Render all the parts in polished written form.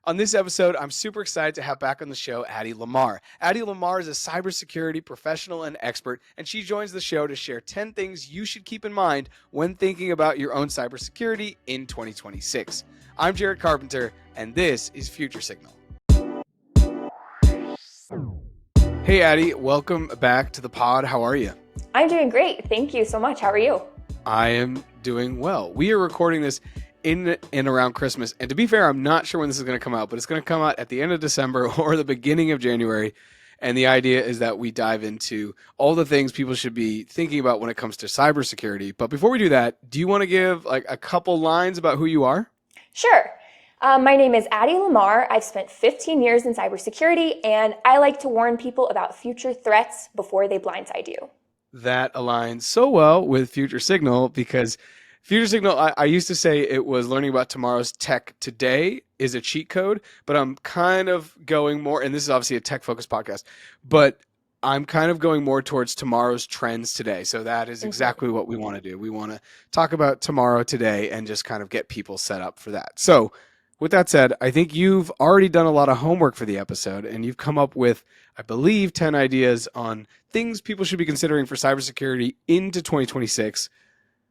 On this episode, I'm super excited to have back on the show Addie Lamar. Addie Lamar is a cybersecurity professional and expert, and she joins the show to share 10 things you should keep in mind when thinking about your own cybersecurity in 2026. I'm Jarrett Carpenter, and this is Future Signal. Hey, Addie, welcome back to the pod. How are you? I'm doing great. Thank you so much. How are you? I am doing well. We are recording this in and around Christmas. And to be fair, I'm not sure when this is going to come out, but it's going to come out at the end of December or the beginning of January. And the idea is that we dive into all the things people should be thinking about when it comes to cybersecurity. But before we do that, do you want to give like a couple lines about who you are? Sure. My name is Addie Lamar. I've spent 15 years in cybersecurity, and I like to warn people about future threats before they blindside you. That aligns so well with Future Signal because Future Signal, I used to say it was learning about tomorrow's tech today is a cheat code, but I'm kind of going more, and this is obviously a tech-focused podcast, but I'm kind of going more towards tomorrow's trends today. So that is exactly what we want to do. We want to talk about tomorrow today and just kind of get people set up for that. So with that said, I think you've already done a lot of homework for the episode, and you've come up with, I believe, 10 ideas on things people should be considering for cybersecurity into 2026.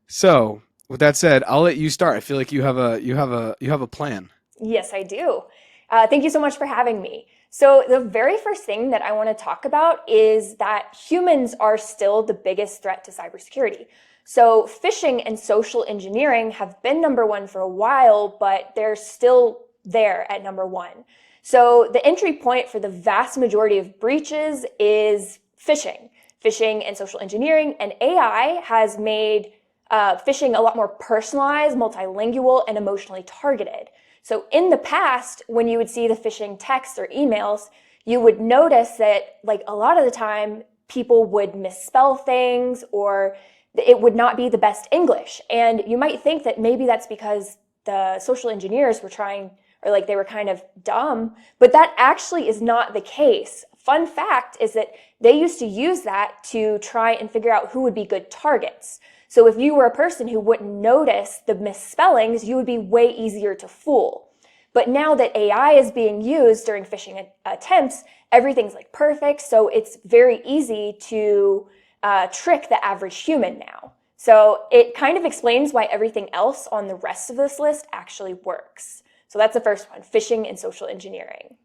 So with that said, I'll let you start. I feel like you have a plan. Yes, I do. Thank you so much for having me. So the very first thing that I want to talk about is that humans are still the biggest threat to cybersecurity. So phishing and social engineering have been number one for a while, but they're still there at number one. So the entry point for the vast majority of breaches is phishing and social engineering, and AI has made phishing a lot more personalized, multilingual, and emotionally targeted. So in the past, when you would see the phishing texts or emails, you would notice that like a lot of the time people would misspell things or it would not be the best English. And you might think that maybe that's because the social engineers were trying, or like they were kind of dumb, but that actually is not the case. Fun fact is that they used to use that to try and figure out who would be good targets. So if you were a person who wouldn't notice the misspellings, you would be way easier to fool. But now that AI is being used during phishing attempts, everything's like perfect. So it's very easy to trick the average human now. So it kind of explains why everything else on the rest of this list actually works. So that's the first one, phishing and social engineering.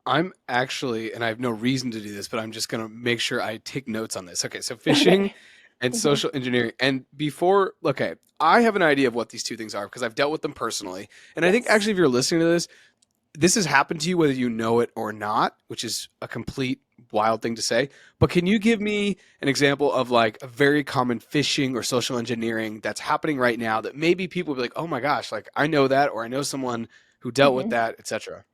I'm actually, and I have no reason to do this, but I'm just going to make sure I take notes on this. Okay, so phishing and social engineering. And before, okay, I have an idea of what these two things are because I've dealt with them personally. And I think actually if you're listening to this has happened to you whether you know it or not, which is a complete wild thing to say. But can you give me an example of like a very common phishing or social engineering that's happening right now that maybe people will be like, oh my gosh, like I know that, or I know someone who dealt with that, etc.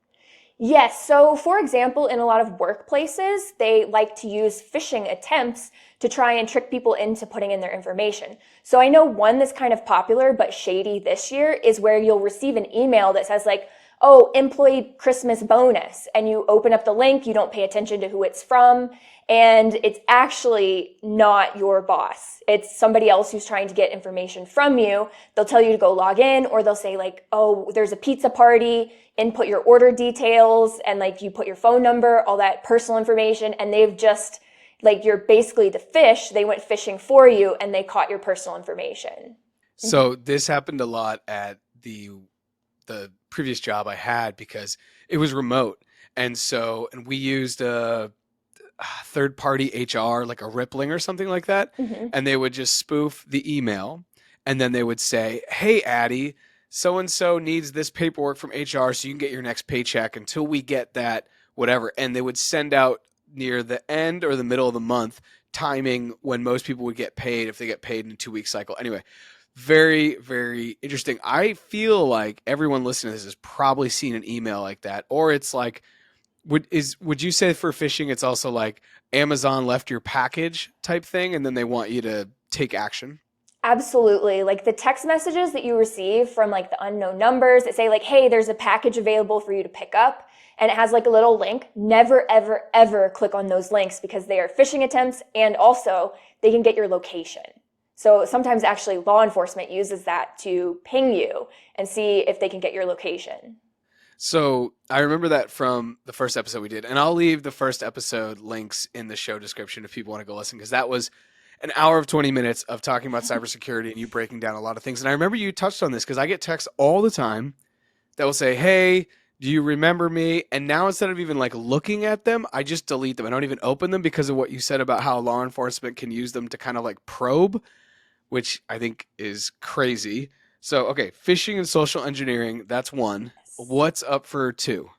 Yes. So for example, in a lot of workplaces, they like to use phishing attempts to try and trick people into putting in their information. So I know one that's kind of popular but shady this year is where you'll receive an email that says like, oh, employee Christmas bonus. And you open up the link, you don't pay attention to who it's from, and it's actually not your boss. It's somebody else who's trying to get information from you. They'll tell you to go log in, or they'll say like, oh, there's a pizza party, input your order details, and like you put your phone number, all that personal information, and they've just, like you're basically the fish, they went fishing for you and they caught your personal information. So this happened a lot at the previous job I had because it was remote. And we used a third party HR, like a Rippling or something like that. And they would just spoof the email. And then they would say, hey, Addie, so-and-so needs this paperwork from HR so you can get your next paycheck until we get that, whatever. And they would send out near the end or the middle of the month timing when most people would get paid if they get paid in a 2-week cycle. Anyway, very, very interesting. I feel like everyone listening to this has probably seen an email like that, or it's like, would you say for phishing, it's also like Amazon left your package type thing, and then they want you to take action? Absolutely. Like the text messages that you receive from like the unknown numbers that say like, hey, there's a package available for you to pick up. And it has like a little link. Never, ever, ever click on those links because they are phishing attempts, and also they can get your location. So sometimes actually law enforcement uses that to ping you and see if they can get your location. So I remember that from the first episode we did, and I'll leave the first episode links in the show description if people want to go listen, because that was an hour of 20 minutes of talking about cybersecurity and you breaking down a lot of things. And I remember you touched on this because I get texts all the time that will say, "Hey, do you remember me?" And now instead of even like looking at them, I just delete them. I don't even open them because of what you said about how law enforcement can use them to kind of like probe, which I think is crazy. So, okay, phishing and social engineering, that's one. What's up for two?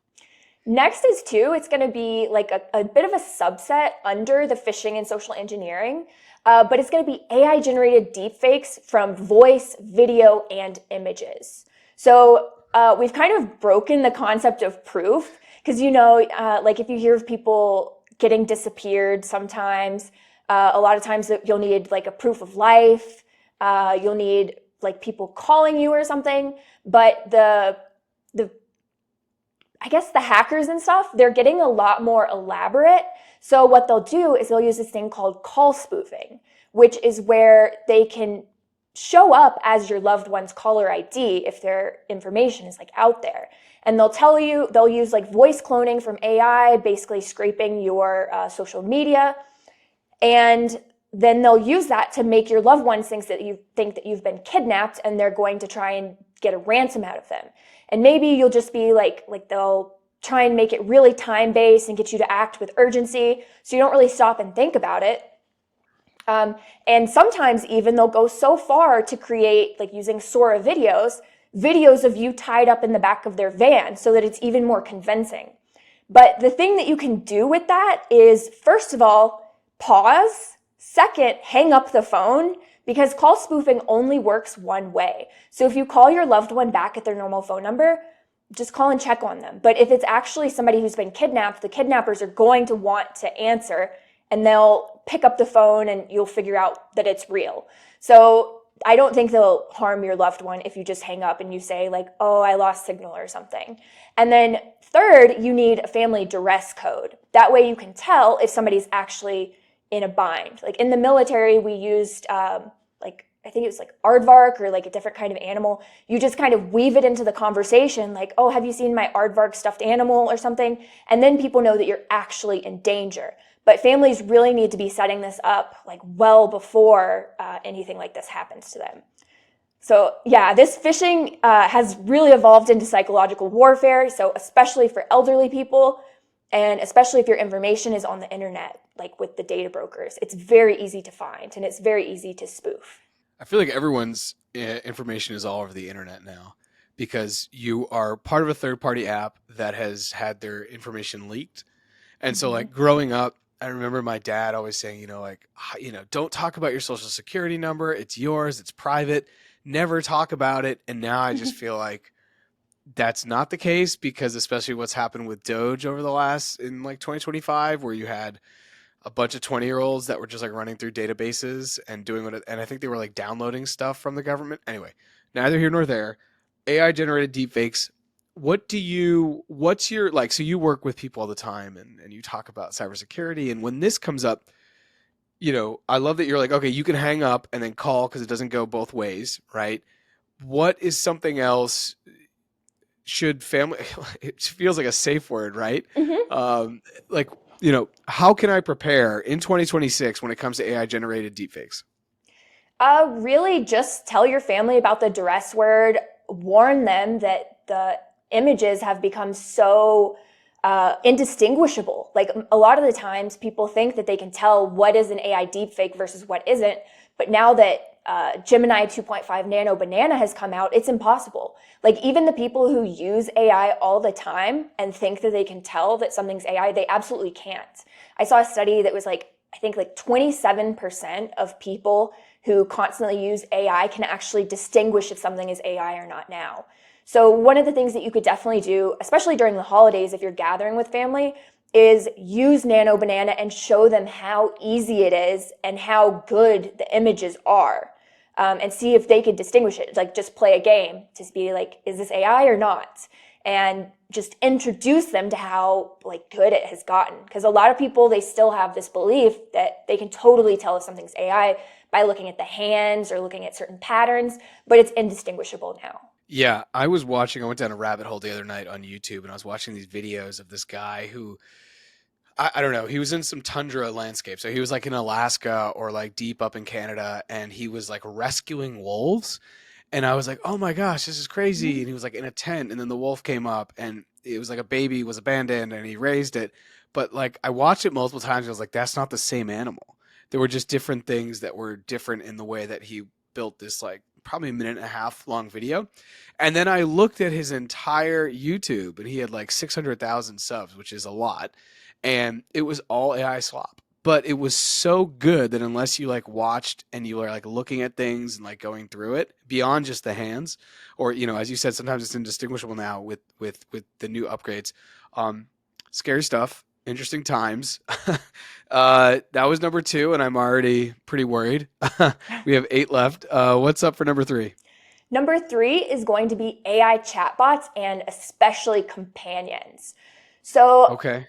Next is two. It's going to be like a bit of a subset under the phishing and social engineering, but it's going to be AI generated deepfakes from voice, video, and images. So we've kind of broken the concept of proof because, like if you hear of people getting disappeared sometimes, a lot of times you'll need like a proof of life. You'll need like people calling you or something. But I guess the hackers and stuff, they're getting a lot more elaborate. So what they'll do is they'll use this thing called call spoofing, which is where they can show up as your loved one's caller ID if their information is like out there. And they'll use like voice cloning from AI, basically scraping your social media. And then they'll use that to make your loved ones think that you've been kidnapped and they're going to try and get a ransom out of them. And maybe you'll just be like they'll try and make it really time-based and get you to act with urgency so you don't really stop and think about it. And sometimes even they'll go so far to create, like using Sora videos of you tied up in the back of their van so that it's even more convincing. But the thing that you can do with that is, first of all, pause. Second, hang up the phone, because call spoofing only works one way. So if you call your loved one back at their normal phone number, just call and check on them. But if it's actually somebody who's been kidnapped, the kidnappers are going to want to answer and they'll pick up the phone and you'll figure out that it's real. So I don't think they'll harm your loved one if you just hang up and you say like, "Oh, I lost signal" or something. And then third, you need a family duress code. That way you can tell if somebody's actually in a bind. Like in the military, we used I think it was like aardvark or like a different kind of animal. You just kind of weave it into the conversation like, "Oh, have you seen my aardvark stuffed animal?" or something. And then people know that you're actually in danger. But families really need to be setting this up like well before anything like this happens to them. So yeah, this phishing has really evolved into psychological warfare. So especially for elderly people, and especially if your information is on the internet, like with the data brokers, it's very easy to find and it's very easy to spoof. I feel like everyone's information is all over the internet now because you are part of a third-party app that has had their information leaked. And so like growing up, I remember my dad always saying, don't talk about your social security number. It's yours. It's private. Never talk about it. And now I just feel like that's not the case because especially what's happened with Doge over the last in like 2025, where you had a bunch of 20-year-olds that were just like running through databases and doing and I think they were like downloading stuff from the government. Anyway, neither here nor there. AI generated deepfakes. What's your, like, so you work with people all the time and you talk about cybersecurity. And when this comes up, I love that you're like, okay, you can hang up and then call because it doesn't go both ways, right? What is something else should family, it feels like a safe word, right? Like, how can I prepare in 2026 when it comes to AI generated deepfakes? Really just tell your family about the duress word, warn them that the images have become so indistinguishable. Like a lot of the times people think that they can tell what is an AI deepfake versus what isn't. But now that Gemini 2.5 Nano Banana has come out, it's impossible. Like even the people who use AI all the time and think that they can tell that something's AI, they absolutely can't. I saw a study that was like, I think like 27% of people who constantly use AI can actually distinguish if something is AI or not now. So one of the things that you could definitely do, especially during the holidays if you're gathering with family, is use Nano Banana and show them how easy it is and how good the images are. And see if they could distinguish it. Like just play a game to be like, is this AI or not? And just introduce them to how like good it has gotten. Because a lot of people, they still have this belief that they can totally tell if something's AI by looking at the hands or looking at certain patterns, but it's indistinguishable now. Yeah, I went down a rabbit hole the other night on YouTube and I was watching these videos of this guy who I don't know. He was in some tundra landscape. So he was like in Alaska or like deep up in Canada and he was like rescuing wolves. And I was like, oh my gosh, this is crazy. And he was like in a tent. And then the wolf came up and it was like a baby was abandoned and he raised it. But like I watched it multiple times. And I was like, that's not the same animal. There were just different things that were different in the way that he built this like probably a minute and a half long video. And then I looked at his entire YouTube and he had like 600,000 subs, which is a lot, and it was all AI slop. But it was so good that unless you like watched and you were like looking at things and like going through it beyond just the hands, or as you said, sometimes it's indistinguishable now with the new upgrades. Um, Scary stuff, interesting times. That was number two, and I'm already pretty worried. We have eight left. What's up for number three? Number three is going to be AI chatbots and especially companions. So Okay.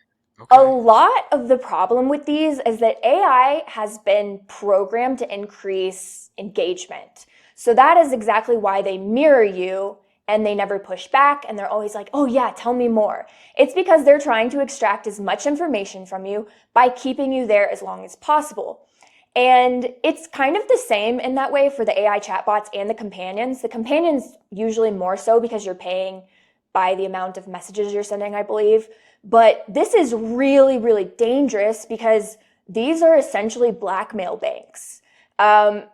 a Okay. lot of the problem with these is that AI has been programmed to increase engagement. So that is exactly why they mirror you and they never push back and they're always like, oh yeah, tell me more. It's because they're trying to extract as much information from you by keeping you there as long as possible. And it's kind of the same in that way for the AI chatbots and the companions. The companions usually more so because you're paying by the amount of messages you're sending, I believe. But this is really, really dangerous because these are essentially blackmail banks. Um,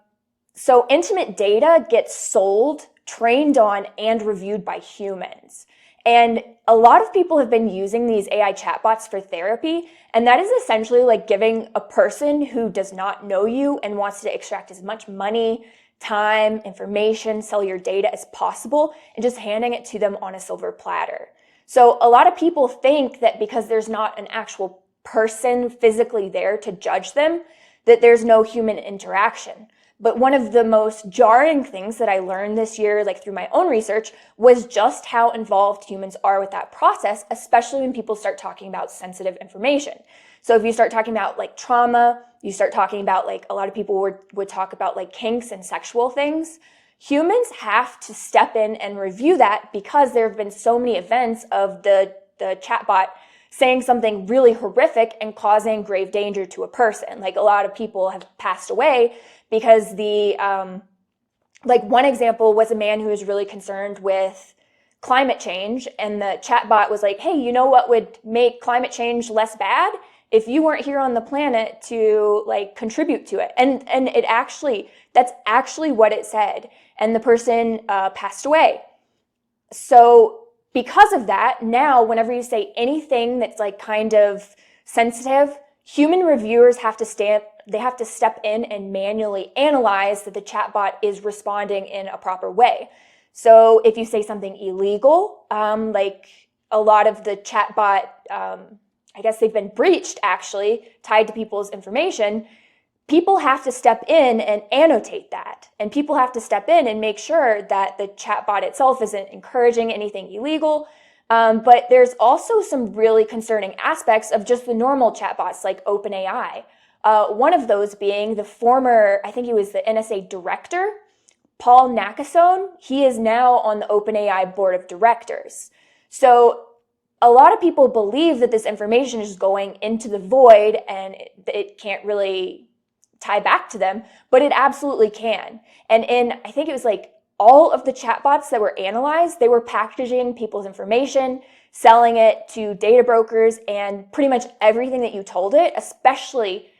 so intimate data gets sold, trained on, and reviewed by humans. And a lot of people have been using these AI chatbots for therapy, and that is essentially like giving a person who does not know you and wants to extract as much money, time, information, sell your data as possible, and just handing it to them on a silver platter. So a lot of people think that because there's not an actual person physically there to judge them, that there's no human interaction. But one of the most jarring things that I learned this year, like through my own research, was just how involved humans are with that process, especially when people start talking about sensitive information. So if you start talking about like trauma, you start talking about like a lot of people would talk about like kinks and sexual things. Humans have to step in and review that because there have been so many events of the chatbot saying something really horrific and causing grave danger to a person. Like a lot of people have passed away because like one example was a man who was really concerned with climate change, and the chatbot was like, hey, you know what would make climate change less bad? If you weren't here on the planet to like contribute to it. And it actually, that's actually what it said. And the person passed away. So because of that, now whenever you say anything that's like kind of sensitive, human reviewers have to step in and manually analyze that the chatbot is responding in a proper way. So if you say something illegal, like a lot of the chatbot, I guess they've been breached actually, tied to people's information, people have to step in and annotate that. And people have to step in and make sure that the chatbot itself isn't encouraging anything illegal. But there's also some really concerning aspects of just the normal chatbots like OpenAI. One of those being the former, I think he was the NSA director, Paul Nakasone. He is now on the OpenAI board of directors. So a lot of people believe that this information is going into the void and it can't really tie back to them, but it absolutely can. And I think it was like all of the chatbots that were analyzed, they were packaging people's information, selling it to data brokers, and pretty much everything that you told it, especially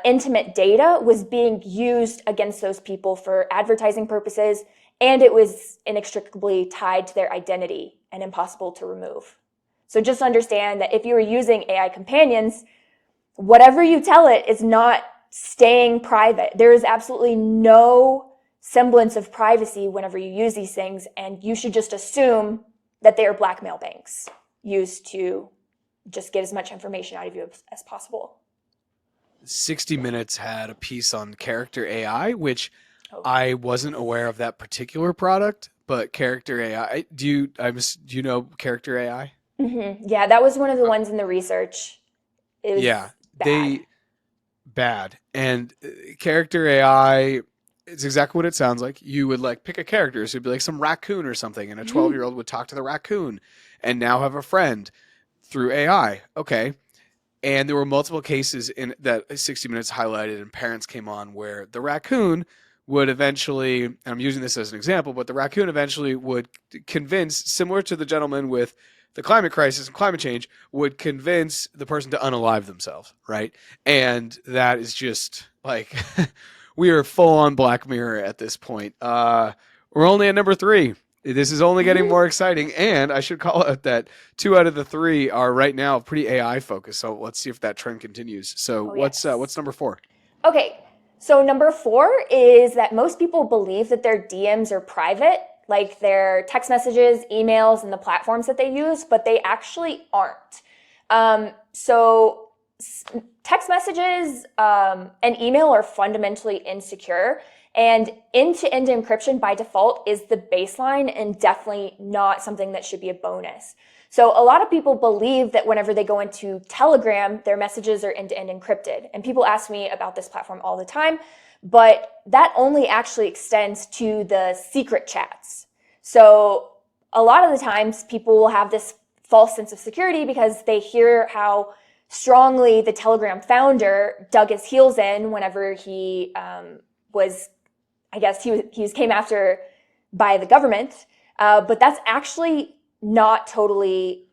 intimate data, was being used against those people for advertising purposes, and it was inextricably tied to their identity and impossible to remove. So just understand that if you are using AI companions, whatever you tell it is not staying private. There is absolutely no semblance of privacy whenever you use these things, and you should just assume that they are blackmail banks used to just get as much information out of you as possible. 60 Minutes had a piece on character AI, which Oh. I wasn't aware of that particular product, but character AI. Do you know character AI? Yeah, that was one of the ones in the research. It Yeah, was bad. they bad and character AI. it's exactly what it sounds like. You would like pick a character, so it'd be like some raccoon or something, and a 12-year-old would talk to the raccoon and now have a friend through AI. Okay. And there were multiple cases in that 60 Minutes highlighted, and parents came on where the raccoon would eventually, and I'm using this as an example, but the raccoon eventually would convince, similar to the gentleman with the climate crisis and climate change, would convince the person to unalive themselves, right? And that is just like, we are full on Black Mirror at this point. We're only at number 3. This is only getting more exciting, and I should call out that 2 out of the 3 are right now pretty AI focused. So let's see if that trend continues. So Oh, what's yes. number 4? Okay, so number 4 is that most people believe that their DMs are private, like their text messages, emails, and the platforms that they use, but they actually aren't. So text messages and email are fundamentally insecure, and end-to-end encryption by default is the baseline and definitely not something that should be a bonus. So a lot of people believe that whenever they go into Telegram, their messages are end-to-end encrypted. And people ask me about this platform all the time, but that only actually extends to the secret chats. So a lot of the times people will have this false sense of security because they hear how strongly the Telegram founder dug his heels in whenever he was, I guess he came after by the government. But that's actually not totally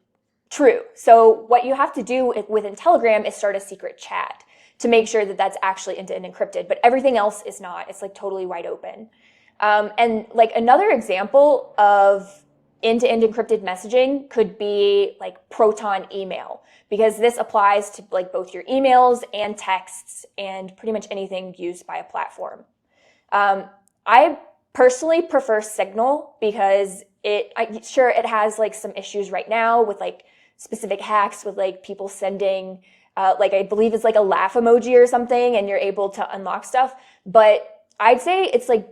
true. So what you have to do within Telegram is start a secret chat to make sure that that's actually end-to-end encrypted, but everything else is not. It's like totally wide open. And like another example of end-to-end encrypted messaging could be like Proton email, because this applies to like both your emails and texts and pretty much anything used by a platform. I personally prefer Signal because it has like some issues right now with like specific hacks with like people sending like I believe it's like a laugh emoji or something, and you're able to unlock stuff. But I'd say it's like,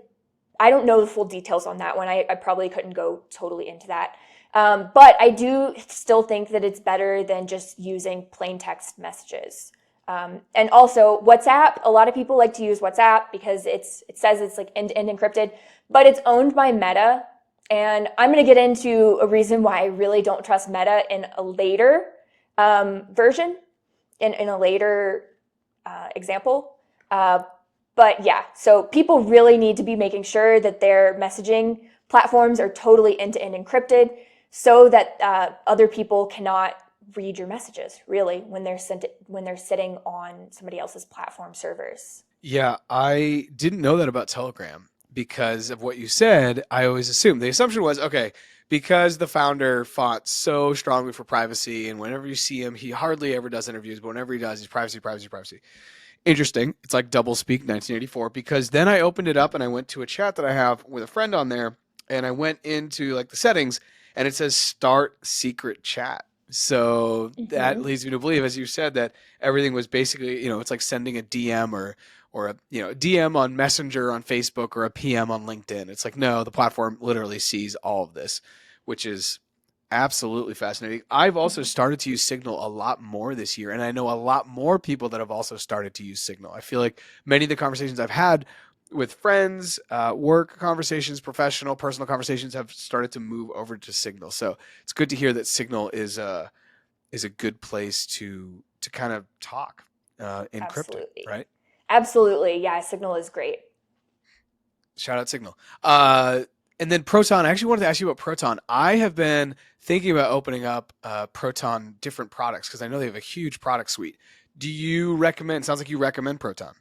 I don't know the full details on that one. I probably couldn't go totally into that. But I do still think that it's better than just using plain text messages. And also WhatsApp, a lot of people like to use WhatsApp because it says it's like end-to-end encrypted, but it's owned by Meta. And I'm going to get into a reason why I really don't trust Meta in a later version, in a later example. But yeah, so people really need to be making sure that their messaging platforms are totally end-to-end encrypted so that other people cannot read your messages really when they're sitting on somebody else's platform servers. Yeah, I didn't know that about Telegram because of what you said. I always assumed the assumption was okay, because the founder fought so strongly for privacy, and whenever you see him, he hardly ever does interviews, but whenever he does, he's privacy, privacy, privacy. Interesting. It's like double speak 1984, because then I opened it up and I went to a chat that I have with a friend on there, and I went into like the settings and it says start secret chat. So that Mm-hmm. leads me to believe, as you said, that everything was basically, it's like sending a DM or a DM on Messenger on Facebook or a PM on LinkedIn. It's like, no, the platform literally sees all of this, which is absolutely fascinating. I've also started to use Signal a lot more this year, and I know a lot more people that have also started to use Signal. I feel like many of the conversations I've had with friends, work conversations, personal conversations have started to move over to Signal. So it's good to hear that Signal is a good place to kind of talk encrypted, Absolutely. right? Absolutely. Yeah, Signal is great. Shout out Signal. And then Proton. I actually wanted to ask you about Proton. I have been thinking about opening up Proton different products because I know they have a huge product suite. Do you recommend? Sounds like you recommend Proton.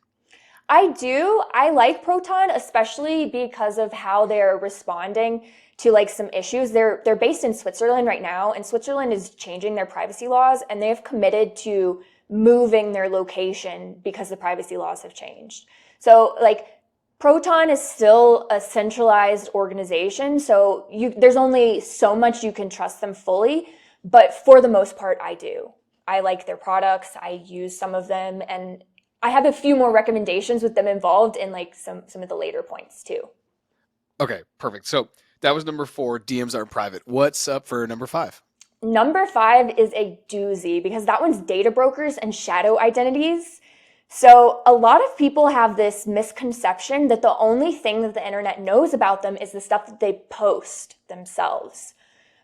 I do. I like Proton, especially because of how they're responding to like some issues. They're based in Switzerland right now, and Switzerland is changing their privacy laws, and they have committed to moving their location because the privacy laws have changed. So like Proton is still a centralized organization, so there's only so much you can trust them fully, but for the most part I do. I like their products. I use some of them, and I have a few more recommendations with them involved in like some of the later points too. Okay, perfect. So that was number 4. DMs are private. What's up for number 5? Number 5 is a doozy because that one's data brokers and shadow identities. So a lot of people have this misconception that the only thing that the internet knows about them is the stuff that they post themselves.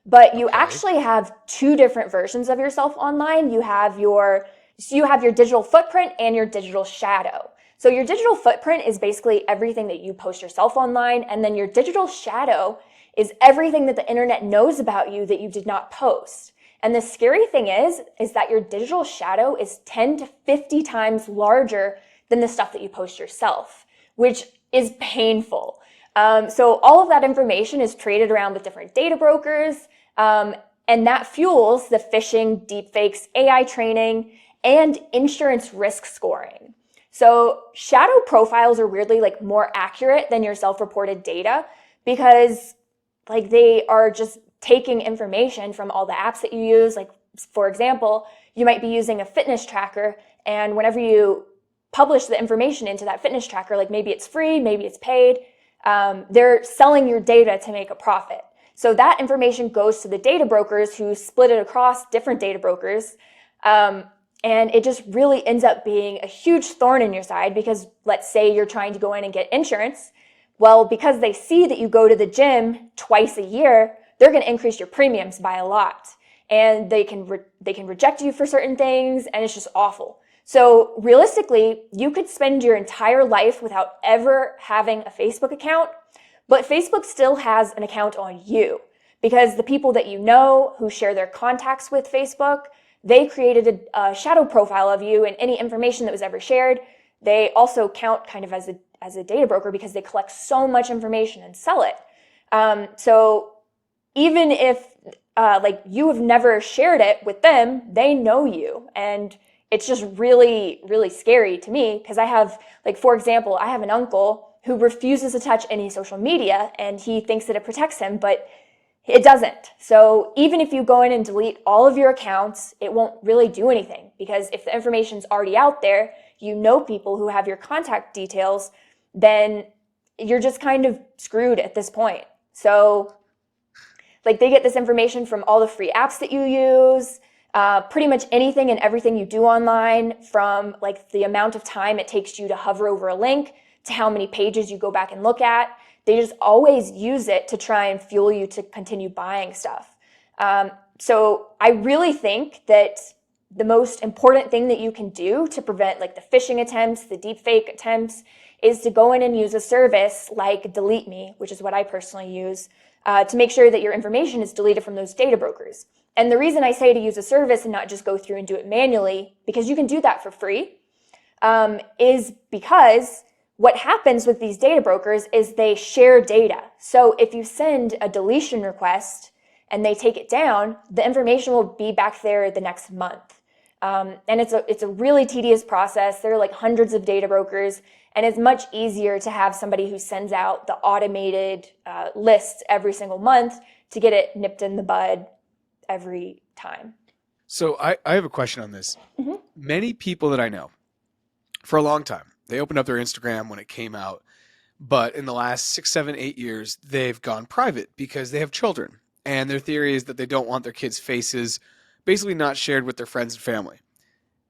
But you Okay. actually have two different versions of yourself online. You have your digital footprint and your digital shadow. So your digital footprint is basically everything that you post yourself online, and then your digital shadow is everything that the internet knows about you that you did not post. And the scary thing is that your digital shadow is 10 to 50 times larger than the stuff that you post yourself, which is painful. So all of that information is traded around with different data brokers, and that fuels the phishing, deepfakes, AI training, and insurance risk scoring. So shadow profiles are weirdly like more accurate than your self-reported data because like they are just taking information from all the apps that you use. Like, for example, you might be using a fitness tracker, and whenever you publish the information into that fitness tracker, like maybe it's free, maybe it's paid, they're selling your data to make a profit. So that information goes to the data brokers who split it across different data brokers. And it just really ends up being a huge thorn in your side because let's say you're trying to go in and get insurance. Well, because they see that you go to the gym twice a year, they're going to increase your premiums by a lot. And they can reject you for certain things, and it's just awful. So realistically, you could spend your entire life without ever having a Facebook account, but Facebook still has an account on you because the people that you know who share their contacts with Facebook, they created a shadow profile of you, and any information that was ever shared, they also count kind of as a data broker because they collect so much information and sell it. So even if like you have never shared it with them, they know you. And it's just really, really scary to me because I have, like, for example, I have an uncle who refuses to touch any social media and he thinks that it protects him, but it doesn't. So even if you go in and delete all of your accounts, it won't really do anything because if the information's already out there, you know people who have your contact details, then you're just kind of screwed at this point. So like they get this information from all the free apps that you use, pretty much anything and everything you do online, from like the amount of time it takes you to hover over a link to how many pages you go back and look at. They just always use it to try and fuel you to continue buying stuff. So I really think that the most important thing that you can do to prevent like the phishing attempts, the deepfake attempts, is to go in and use a service like Delete Me, which is what I personally use, to make sure that your information is deleted from those data brokers. And the reason I say to use a service and not just go through and do it manually, because you can do that for free, is because what happens with these data brokers is they share data. So if you send a deletion request and they take it down, the information will be back there the next month. And it's a really tedious process. There are like hundreds of data brokers, and it's much easier to have somebody who sends out the automated lists every single month to get it nipped in the bud every time. So I have a question on this. Mm-hmm. Many people that I know for a long time, they opened up their Instagram when it came out, but in the last 6, 7, 8 years, they've gone private because they have children. And their theory is that they don't want their kids' faces basically not shared with their friends and family.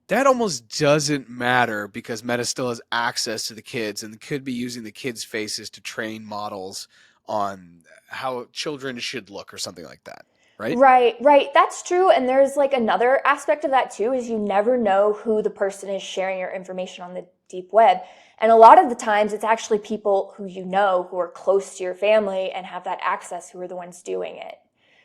That almost doesn't matter because Meta still has access to the kids and could be using the kids' faces to train models on how children should look or something like that, right? Right, right. That's true. And there's like another aspect of that too, is you never know who the person is sharing your information on the deep web. And a lot of the times it's actually people who you know who are close to your family and have that access who are the ones doing it.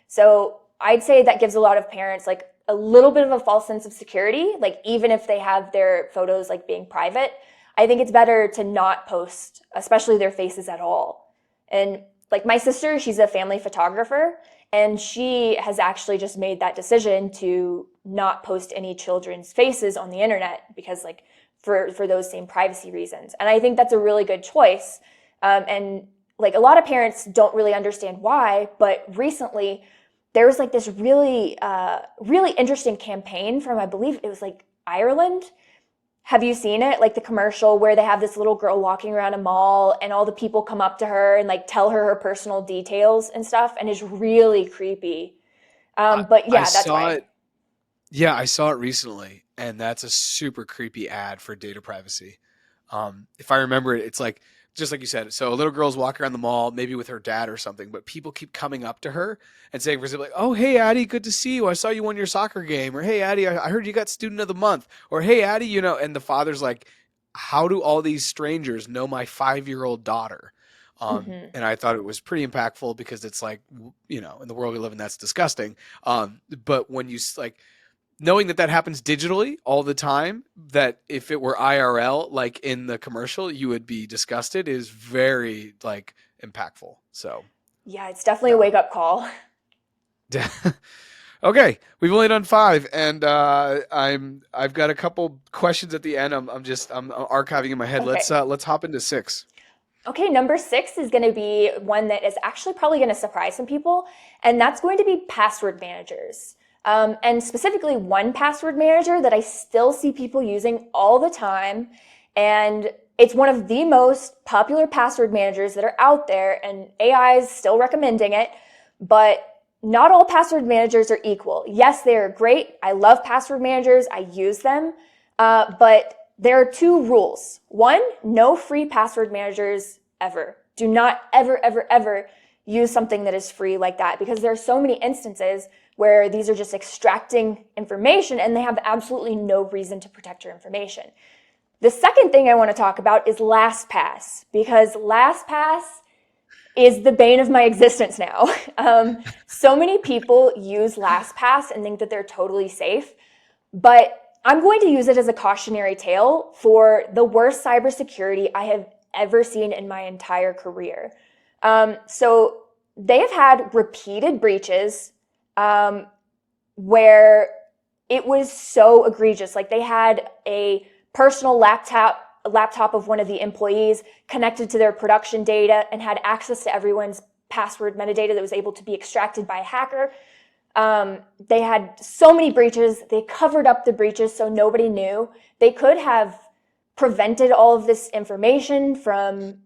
So I'd say that gives a lot of parents like a little bit of a false sense of security. Like even if they have their photos like being private, I think it's better to not post, especially their faces at all. And like my sister, she's a family photographer, and she has actually just made that decision to not post any children's faces on the internet because like for those same privacy reasons. And I think that's a really good choice. And like a lot of parents don't really understand why, but recently there was like this really, really interesting campaign from, I believe it was like Ireland. Have you seen it? Like the commercial where they have this little girl walking around a mall and all the people come up to her and like tell her her personal details and stuff, and it's really creepy. I, But I yeah, that's saw why. it. Yeah, I saw it recently, and that's a super creepy ad for data privacy. If I remember it, it's like, just like you said, so a little girl's walking around the mall, maybe with her dad or something, but people keep coming up to her and saying, for example, like, "Oh, hey, Addie, good to see you. I saw you won your soccer game." Or, "Hey, Addie, I heard you got student of the month." Or, "Hey, Addie, and the father's like, "How do all these strangers know my 5-year-old daughter?" Hmm. And I thought it was pretty impactful because it's like, in the world we live in, that's disgusting. But when you like, knowing that happens digitally all the time, that if it were IRL, like in the commercial, you would be disgusted, is very like impactful. So Yeah, it's definitely a yeah. wake up call. Okay, we've only done 5, and I've got a couple questions at the end. I'm archiving in my head. Okay. Let's hop into 6. Okay, number 6 is going to be one that is actually probably going to surprise some people, and that's going to be password managers. And specifically one password manager that I still see people using all the time. And it's one of the most popular password managers that are out there, and AI is still recommending it, but not all password managers are equal. Yes, they are great. I love password managers. I use them. But there are 2 rules. One, no free password managers ever. Do not ever, ever, ever use something that is free like that, because there are so many instances where these are just extracting information and they have absolutely no reason to protect your information. The second thing I want to talk about is LastPass, because LastPass is the bane of my existence now. So many people use LastPass and think that they're totally safe, but I'm going to use it as a cautionary tale for the worst cybersecurity I have ever seen in my entire career. So they have had repeated breaches where it was so egregious. Like, they had a personal laptop of one of the employees connected to their production data and had access to everyone's password metadata that was able to be extracted by a hacker. They had so many breaches. They covered up the breaches so nobody knew. They could have prevented all of this information from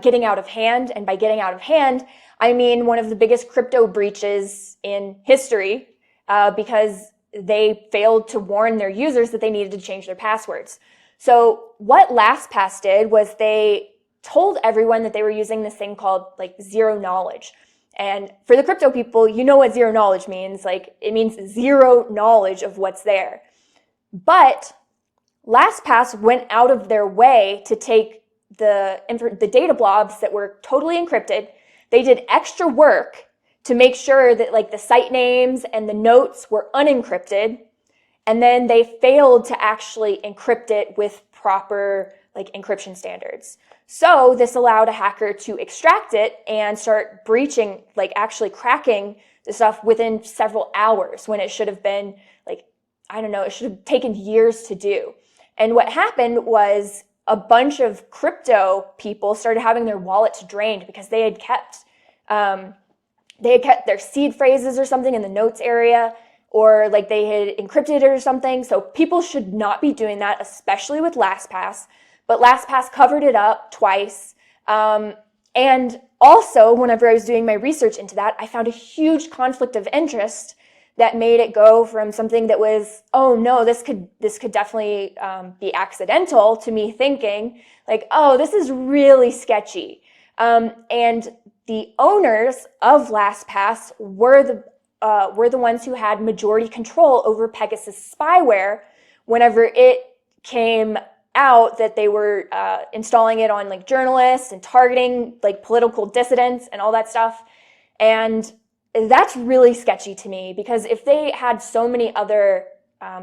getting out of hand. And by getting out of hand, I mean one of the biggest crypto breaches in history, because they failed to warn their users that they needed to change their passwords. So what LastPass did was they told everyone that they were using this thing called like zero knowledge. And for the crypto people, you know what zero knowledge means. Like, it means zero knowledge of what's there. But LastPass went out of their way to take the data blobs that were totally encrypted. They did extra work to make sure that like the site names and the notes were unencrypted. And then they failed to actually encrypt it with proper like encryption standards. So this allowed a hacker to extract it and start breaching, like actually cracking the stuff within several hours, when it should have been like, I don't know, it should have taken years to do. And what happened was a bunch of crypto people started having their wallets drained because they had kept their seed phrases or something in the notes area, or like they had encrypted it or something. So people should not be doing that, especially with LastPass. But LastPass covered it up twice. And also, whenever I was doing my research into that, I found a huge conflict of interest that made it go from something that was, oh no, this could definitely be accidental, to me thinking like, oh, this is really sketchy. And the owners of LastPass were the ones who had majority control over Pegasus spyware whenever it came out that they were installing it on like journalists and targeting like political dissidents and all that stuff. And that's really sketchy to me, because if they had so many other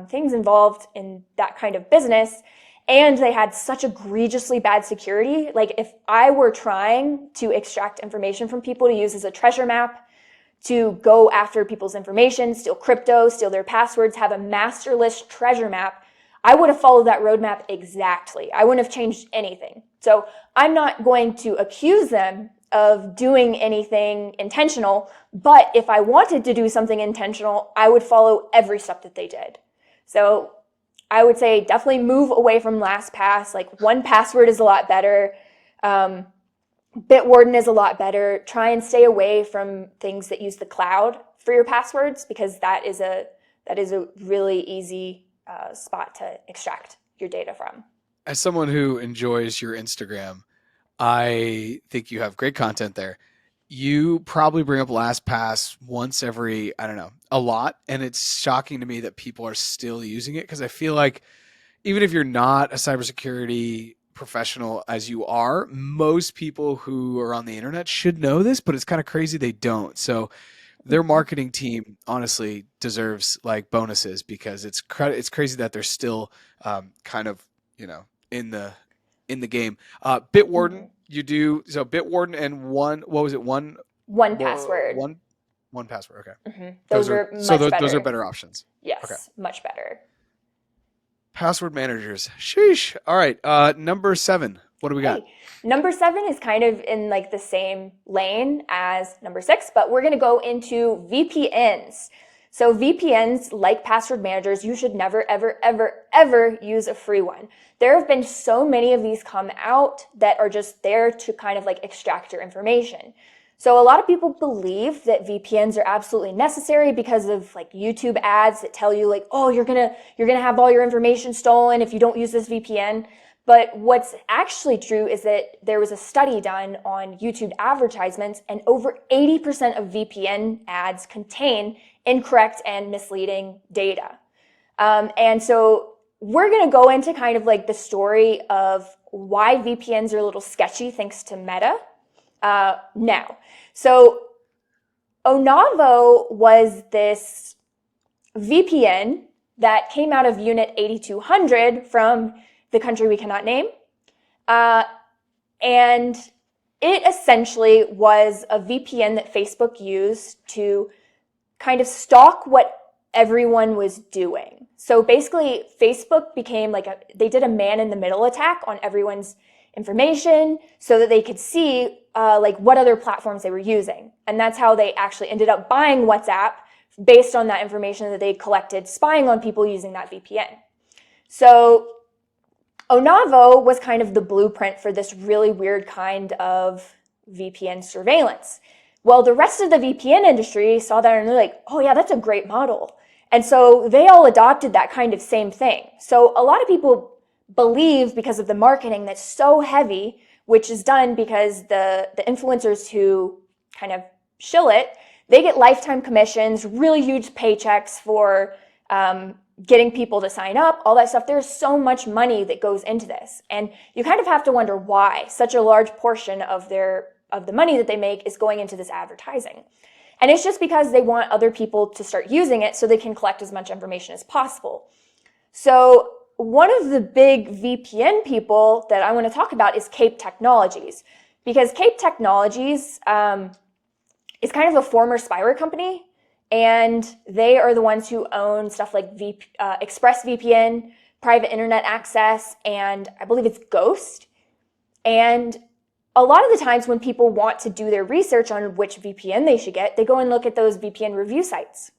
things involved in that kind of business, and they had such egregiously bad security, like if I were trying to extract information from people to use as a treasure map, to go after people's information, steal crypto, steal their passwords, have a master list treasure map, I would have followed that roadmap exactly. I wouldn't have changed anything. So I'm not going to accuse them of doing anything intentional, but if I wanted to do something intentional, I would follow every step that they did. So I would say definitely move away from LastPass. Like, 1Password is a lot better. Bitwarden is a lot better. Try and stay away from things that use the cloud for your passwords, because that is a really easy spot to extract your data from. As someone who enjoys your Instagram, I think you have great content there. You probably bring up LastPass once every, I don't know, a lot. And it's shocking to me that people are still using it because I feel like even if you're not a cybersecurity professional as you are, most people who are on the internet should know this, but it's kind of crazy they don't. So their marketing team honestly deserves like bonuses because it's crazy that they're still kind of, you know, in the game. Bitwarden, you do so. Bitwarden and what was it? One password. One password. Okay, Those are much better. Those are better options. Yes, okay. Much better. Password managers. Sheesh. All right. Number 7. What do we got? Number 7 is kind of in like the same lane as number 6, but we're going to go into VPNs. So VPNs, like password managers, you should never, ever, ever, ever use a free one. There have been so many of these come out that are just there to kind of like extract your information. So a lot of people believe that VPNs are absolutely necessary because of like YouTube ads that tell you like, oh, you're going to have all your information stolen if you don't use this VPN. But what's actually true is that there was a study done on YouTube advertisements, and over 80% of VPN ads contain incorrect and misleading data. And so we're going to go into kind of like the story of why VPNs are a little sketchy thanks to Meta now. So Onavo was this VPN that came out of Unit 8200 from the country we cannot name. And it essentially was a VPN that Facebook used to kind of stalk what everyone was doing. So basically, Facebook became like they did a man-in-the-middle attack on everyone's information so that they could see like what other platforms they were using. And that's how they actually ended up buying WhatsApp based on that information that they collected, spying on people using that VPN. So Onavo was kind of the blueprint for this really weird kind of VPN surveillance. Well, the rest of the VPN industry saw that and they're like, oh yeah, that's a great model. And so they all adopted that kind of same thing. So a lot of people believe because of the marketing that's so heavy, which is done because the influencers who kind of shill it, they get lifetime commissions, really huge paychecks for getting people to sign up, all that stuff. There's so much money that goes into this. And you kind of have to wonder why such a large portion of the money that they make is going into this advertising. And it's just because they want other people to start using it so they can collect as much information as possible. So one of the big VPN people that I want to talk about is Cape Technologies, because Cape Technologies is kind of a former spyware company, and they are the ones who own stuff like ExpressVPN, private internet access, and I believe it's Ghost. And a lot of the times when people want to do their research on which VPN they should get, they go and look at those VPN review sites.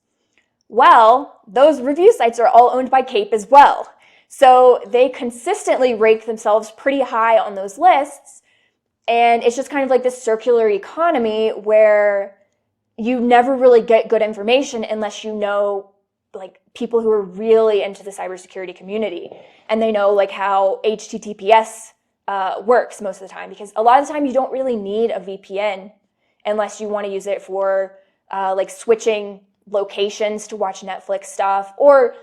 Well, those review sites are all owned by Cape as well. So they consistently rank themselves pretty high on those lists. And it's just kind of like this circular economy where you never really get good information unless you know like people who are really into the cybersecurity community and they know like how HTTPS works most of the time, because a lot of the time you don't really need a VPN unless you want to use it for like switching locations to watch Netflix stuff, or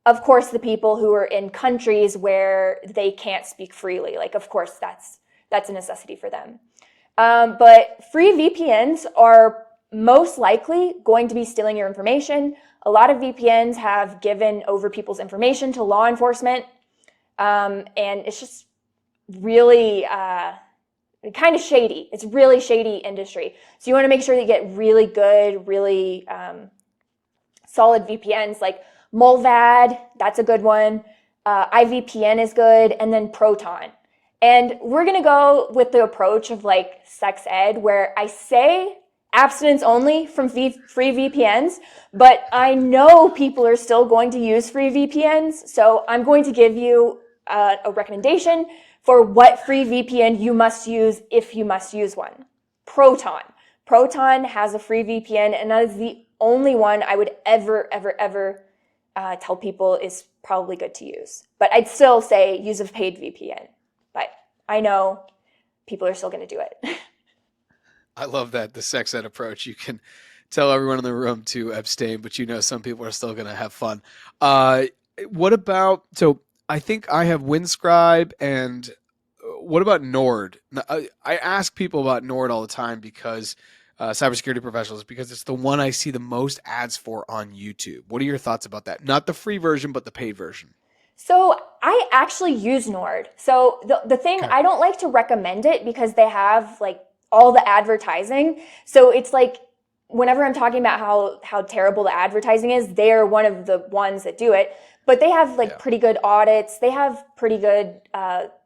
of course the people who are in countries where they can't speak freely. Like of course that's a necessity for them. But free VPNs are most likely going to be stealing your information. A lot of VPNs have given over people's information to law enforcement, and it's just really kind of shady. It's really shady industry. So you want to make sure that you get really good, really solid VPNs like Molvad, that's a good one. IVPN is good, and then Proton. And we're going to go with the approach of like sex ed, where I say abstinence only from free VPNs, but I know people are still going to use free VPNs. So I'm going to give you a recommendation for what free VPN you must use if you must use one. Proton. Proton has a free VPN, and that is the only one I would ever tell people is probably good to use. But I'd still say use a paid VPN. But I know people are still going to do it. I love that, the sex ed approach. You can tell everyone in the room to abstain, but some people are still going to have fun. Uh, what about, so I think I have Windscribe and what about Nord? I ask people about Nord all the time because cybersecurity professionals, because it's the one I see the most ads for on YouTube. What are your thoughts about that? Not the free version, but the paid version. So I actually use Nord. So the thing, Okay. I don't like to recommend it because they have like all the advertising. So it's like whenever I'm talking about how terrible the advertising is, they're one of the ones that do it. But they have like Yeah. pretty good audits. They have pretty good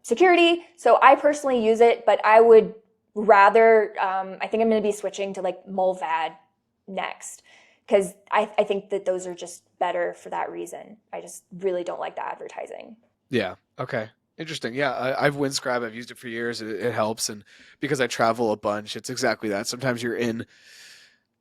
security. So I personally use it, but I would rather, I think I'm going to be switching to like Mulvad next because I think that those are just better for that reason. I just really don't like the advertising. Yeah. Okay. Interesting. Yeah, I've Windscribe. I've used it for years. It helps, and because I travel a bunch, it's exactly that. Sometimes you're in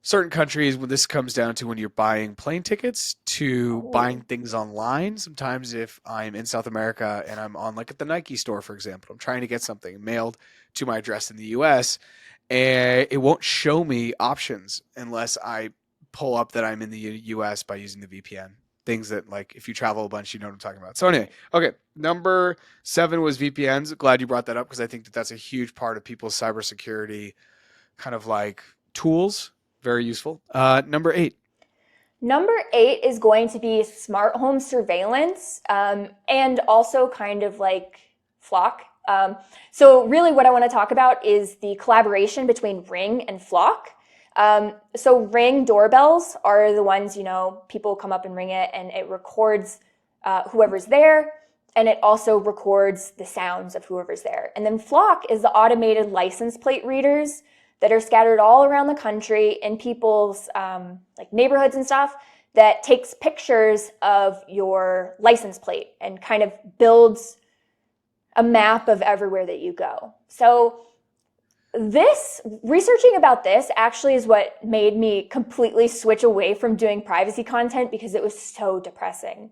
certain countries when this comes down to when you're buying plane tickets to buying Oh, things online. Sometimes if I'm in South America and I'm on like at the Nike store, for example, I'm trying to get something mailed to my address in the US, and it won't show me options unless I pull up that I'm in the US by using the VPN. Things that, like, if you travel a bunch, you know what I'm talking about. So anyway, okay, number 7 was VPNs. Glad you brought that up because I think that that's a huge part of people's cybersecurity kind of like tools. Very useful. Number 8. number 8 is going to be smart home surveillance, and also kind of like Flock. So really what I want to talk about is the collaboration between Ring and Flock. So Ring doorbells are the ones, people come up and ring it and it records whoever's there. And it also records the sounds of whoever's there. And then Flock is the automated license plate readers that are scattered all around the country in people's like neighborhoods and stuff that takes pictures of your license plate and kind of builds a map of everywhere that you go. So researching about this actually is what made me completely switch away from doing privacy content because it was so depressing.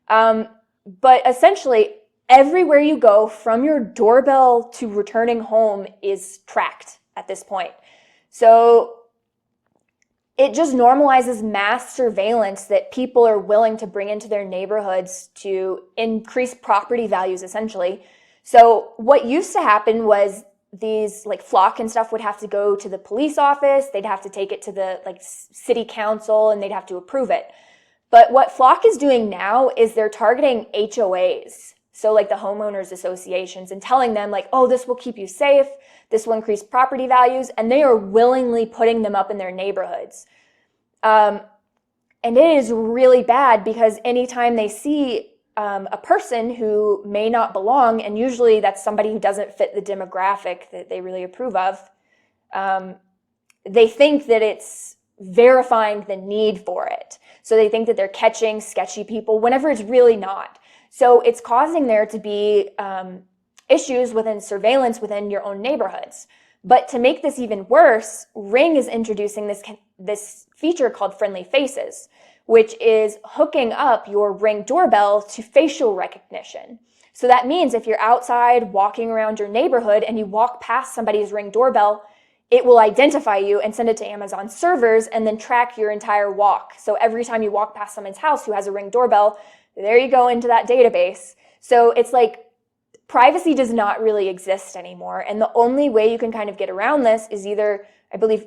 But essentially, everywhere you go from your doorbell to returning home is tracked at this point. So it just normalizes mass surveillance that people are willing to bring into their neighborhoods to increase property values, essentially. So what used to happen was these like Flock and stuff would have to go to the police office. They'd have to take it to the like city council and they'd have to approve it. But what Flock is doing now is they're targeting HOAs. So like the homeowners associations and telling them like, oh, this will keep you safe. This will increase property values. And they are willingly putting them up in their neighborhoods. And it is really bad because anytime they see a person who may not belong, and usually that's somebody who doesn't fit the demographic that they really approve of, they think that it's verifying the need for it. So they think that they're catching sketchy people whenever it's really not. So it's causing there to be issues within surveillance within your own neighborhoods. But to make this even worse, Ring is introducing this feature called Friendly Faces, which is hooking up your Ring doorbell to facial recognition. So that means if you're outside walking around your neighborhood and you walk past somebody's Ring doorbell, it will identify you and send it to Amazon servers and then track your entire walk. So every time you walk past someone's house who has a Ring doorbell, there you go into that database. So it's like privacy does not really exist anymore. And the only way you can kind of get around this is either, I believe,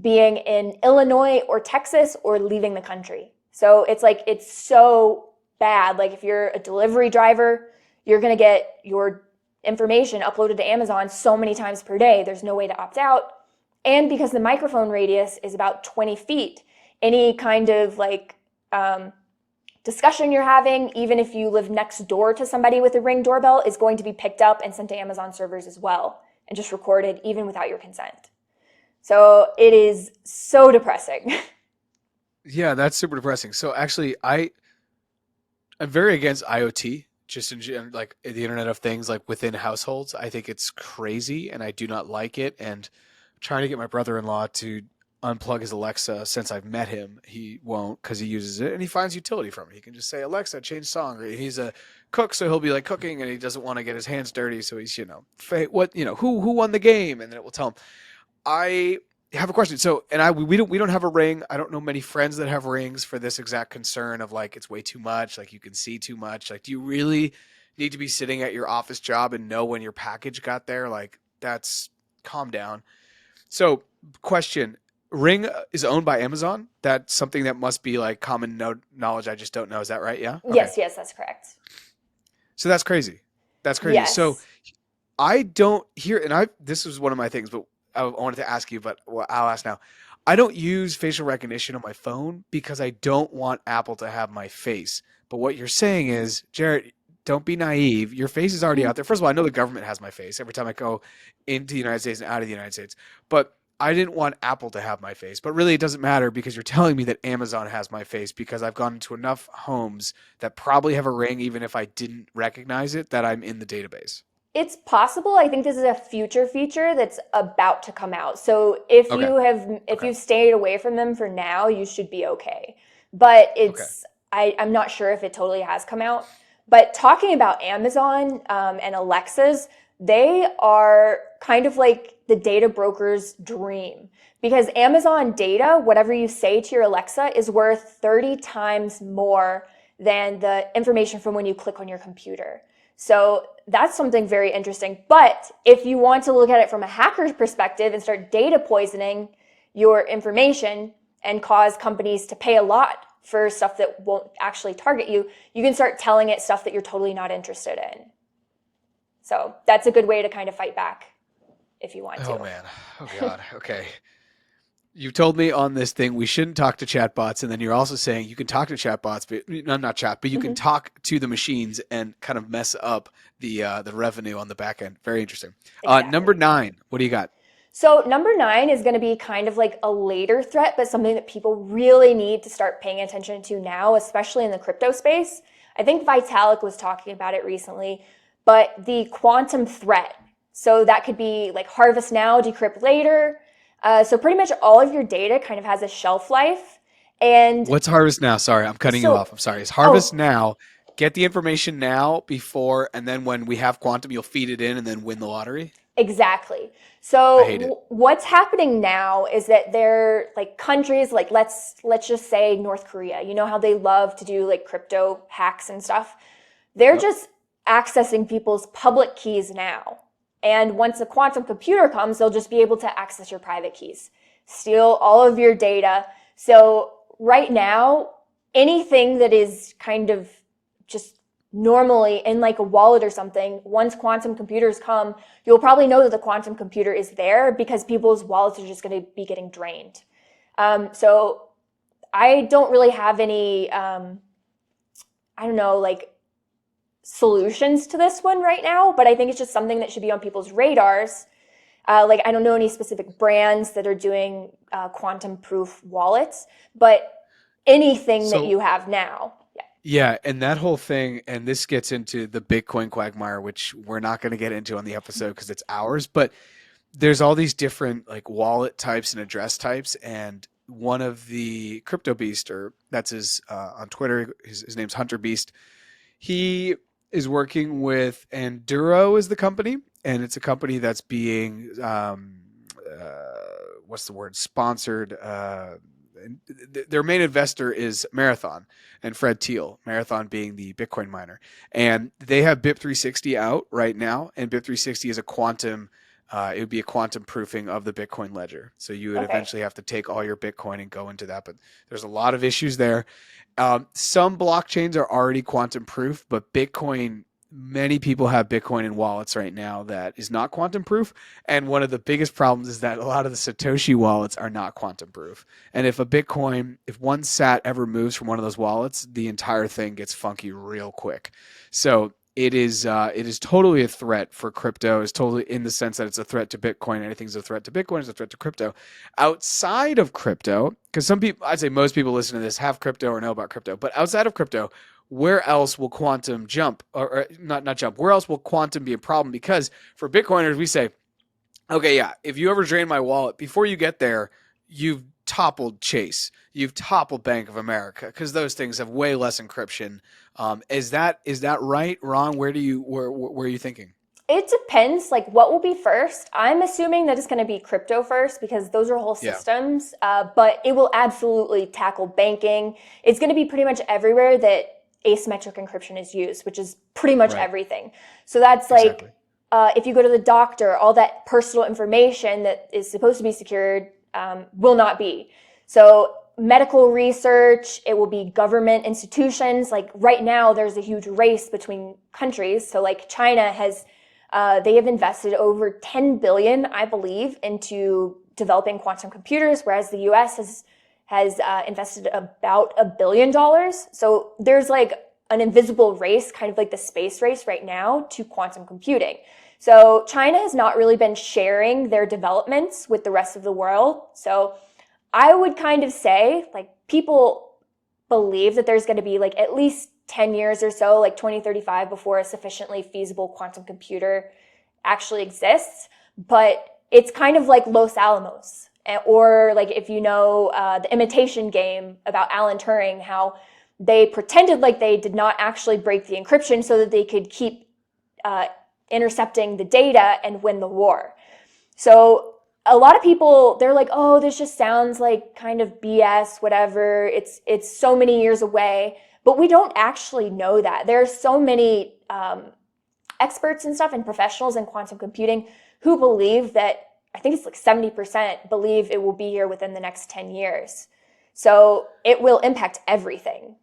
being in Illinois or Texas or leaving the country. So it's like, it's so bad. Like if you're a delivery driver, you're going to get your information uploaded to Amazon so many times per day. There's no way to opt out. And because the microphone radius is about 20 feet, any kind of like discussion you're having, even if you live next door to somebody with a Ring doorbell, is going to be picked up and sent to Amazon servers as well and just recorded even without your consent. So it is so depressing. Yeah, that's super depressing. So actually, I'm very against IoT, just like the Internet of Things, like within households. I think it's crazy, and I do not like it. And trying to get my brother-in-law to unplug his Alexa since I've met him. He won't because he uses it and he finds utility from it. He can just say, Alexa, change song. Or he's a cook, so he'll be like cooking and he doesn't want to get his hands dirty. So he's, who won the game? And then it will tell him. I have a question. So, and we don't have a ring. I don't know many friends that have rings for this exact concern of like, it's way too much. Like you can see too much. Like, do you really need to be sitting at your office job and know when your package got there? Like that's calm down. So question, Ring is owned by Amazon. That's something that must be like common knowledge. I just don't know. Is that right? Yeah. Okay. Yes, that's correct. So that's crazy. That's crazy. Yes. So I don't hear, and this was one of my things, but I wanted to ask you, but I'll ask now. I don't use facial recognition on my phone because I don't want Apple to have my face. But what you're saying is, Jarrett, don't be naive. Your face is already out there. First of all, I know the government has my face every time I go into the United States and out of the United States. But I didn't want Apple to have my face. But really, it doesn't matter because you're telling me that Amazon has my face because I've gone into enough homes that probably have a ring, even if I didn't recognize it, that I'm in the database. It's possible. I think this is a future feature that's about to come out. So if you've stayed away from them for now, you should be okay. But I'm not sure if it totally has come out. But talking about Amazon and Alexas, they are kind of like the data broker's dream because Amazon data, whatever you say to your Alexa, is worth 30 times more than the information from when you click on your computer. So that's something very interesting. But if you want to look at it from a hacker's perspective and start data poisoning your information and cause companies to pay a lot for stuff that won't actually target you, you can start telling it stuff that you're totally not interested in. So that's a good way to kind of fight back if you want to. Oh, man. Oh, God. Okay. You told me on this thing we shouldn't talk to chatbots, and then you're also saying you can talk to chatbots, but not chat, but you can talk to the machines and kind of mess up the revenue on the back end. Very interesting. Exactly. Number 9, what do you got? So number 9 is going to be kind of like a later threat, but something that people really need to start paying attention to now, especially in the crypto space. I think Vitalik was talking about it recently, but the quantum threat. So that could be like harvest now, decrypt later. So pretty much all of your data kind of has a shelf life. And what's harvest now? Sorry, I'm cutting you off. I'm sorry. It's harvest now. Get the information now before, and then when we have quantum, you'll feed it in and then win the lottery. Exactly. So what's happening now is that they're like countries like let's just say North Korea. You know how they love to do like crypto hacks and stuff. They're just accessing people's public keys now. And once a quantum computer comes, they'll just be able to access your private keys, steal all of your data. So right now, anything that is kind of just normally in like a wallet or something, once quantum computers come, you'll probably know that the quantum computer is there because people's wallets are just going to be getting drained. So I don't really have any, solutions to this one right now, but I think it's just something that should be on people's radars. I don't know any specific brands that are doing quantum proof wallets, but anything that you have now. Yeah, and that whole thing, and this gets into the Bitcoin quagmire, which we're not going to get into on the episode because it's ours, but there's all these different like wallet types and address types, and one of the Crypto Beast, or that's his on Twitter, his name's Hunter Beast. He is working with Enduro is the company, and it's a company that's being sponsored. Their main investor is Marathon and Fred Thiel, Marathon being the Bitcoin miner. And they have BIP360 out right now, and BIP360 is a quantum it would be a quantum proofing of the Bitcoin ledger. So you would eventually have to take all your Bitcoin and go into that. But there's a lot of issues there. Some blockchains are already quantum proof, but Bitcoin, many people have Bitcoin in wallets right now that is not quantum proof. And one of the biggest problems is that a lot of the Satoshi wallets are not quantum proof. And if one sat ever moves from one of those wallets, the entire thing gets funky real quick. So it is totally a threat for crypto. It's totally in the sense that it's a threat to Bitcoin. Anything's a threat to Bitcoin, it's a threat to crypto. Outside of crypto, because some people, I'd say most people listening to this have crypto or know about crypto, but outside of crypto, where else will quantum jump or not jump? Where else will quantum be a problem? Because for Bitcoiners, we say, okay, yeah, if you ever drain my wallet, before you get there, you've toppled Chase, you've toppled Bank of America, because those things have way less encryption. Is that right, wrong? Where are you thinking? It depends, like what will be first. I'm assuming that it's going to be crypto first because those are whole Yeah. systems, but it will absolutely tackle banking. It's going to be pretty much everywhere that asymmetric encryption is used, which is pretty much Right. everything. So that's Exactly. like if you go to the doctor, all that personal information that is supposed to be secured will not be. So medical research, it will be government institutions. Like right now, there's a huge race between countries. So like China has they have invested over 10 billion, I believe, into developing quantum computers, whereas the US has invested about $1 billion. So there's like an invisible race, kind of like the space race right now, to quantum computing. So China has not really been sharing their developments with the rest of the world. So I would kind of say, like, people believe that there's going to be like at least 10 years or so, like 2035, before a sufficiently feasible quantum computer actually exists. But it's kind of like Los Alamos, or like if you know the Imitation Game about Alan Turing, how they pretended like they did not actually break the encryption so that they could keep intercepting the data and win the war. So a lot of people, they're like, oh, this just sounds like kind of BS, whatever. It's so many years away. But we don't actually know that. There are so many experts and stuff and professionals in quantum computing who believe that, I think it's like 70% believe it will be here within the next 10 years. So it will impact everything.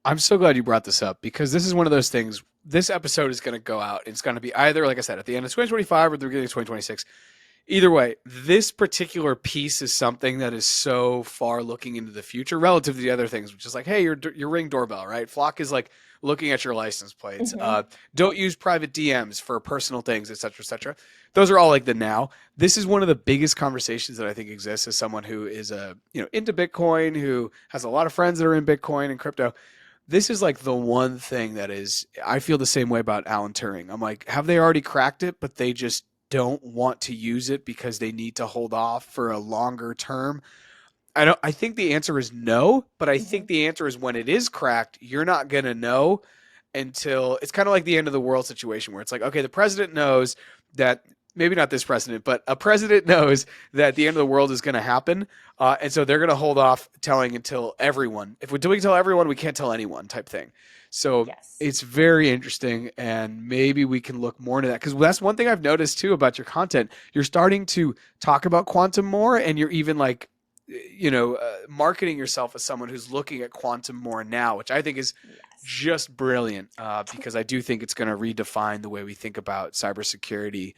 I'm so glad you brought this up, because this is one of those things. This episode is going to go out. It's going to be either, like I said, at the end of 2025 or the beginning of 2026. Either way, this particular piece is something that is so far looking into the future relative to the other things, which is like, hey, your Ring doorbell, right? Flock is like looking at your license plates. Mm-hmm. Don't use private DMs for personal things, et cetera, et cetera. Those are all like the now. This is one of the biggest conversations that I think exists as someone who is into Bitcoin, who has a lot of friends that are in Bitcoin and crypto. This is like the one thing that is, I feel the same way about Alan Turing. I'm like, have they already cracked it, but they just don't want to use it because they need to hold off for a longer term? I think the answer is no, but I Mm-hmm. think the answer is when it is cracked, you're not going to know until it's kind of like the end of the world situation, where it's like, okay, the president knows that, maybe not this president, but a president knows that the end of the world is going to happen. And so they're going to hold off telling until everyone, if we tell everyone, we can't tell anyone, type thing. So Yes. it's very interesting, and maybe we can look more into that, because that's one thing I've noticed too about your content. You're starting to talk about quantum more, and you're even like, marketing yourself as someone who's looking at quantum more now, which I think is Yes. just brilliant, because I do think it's going to redefine the way we think about cybersecurity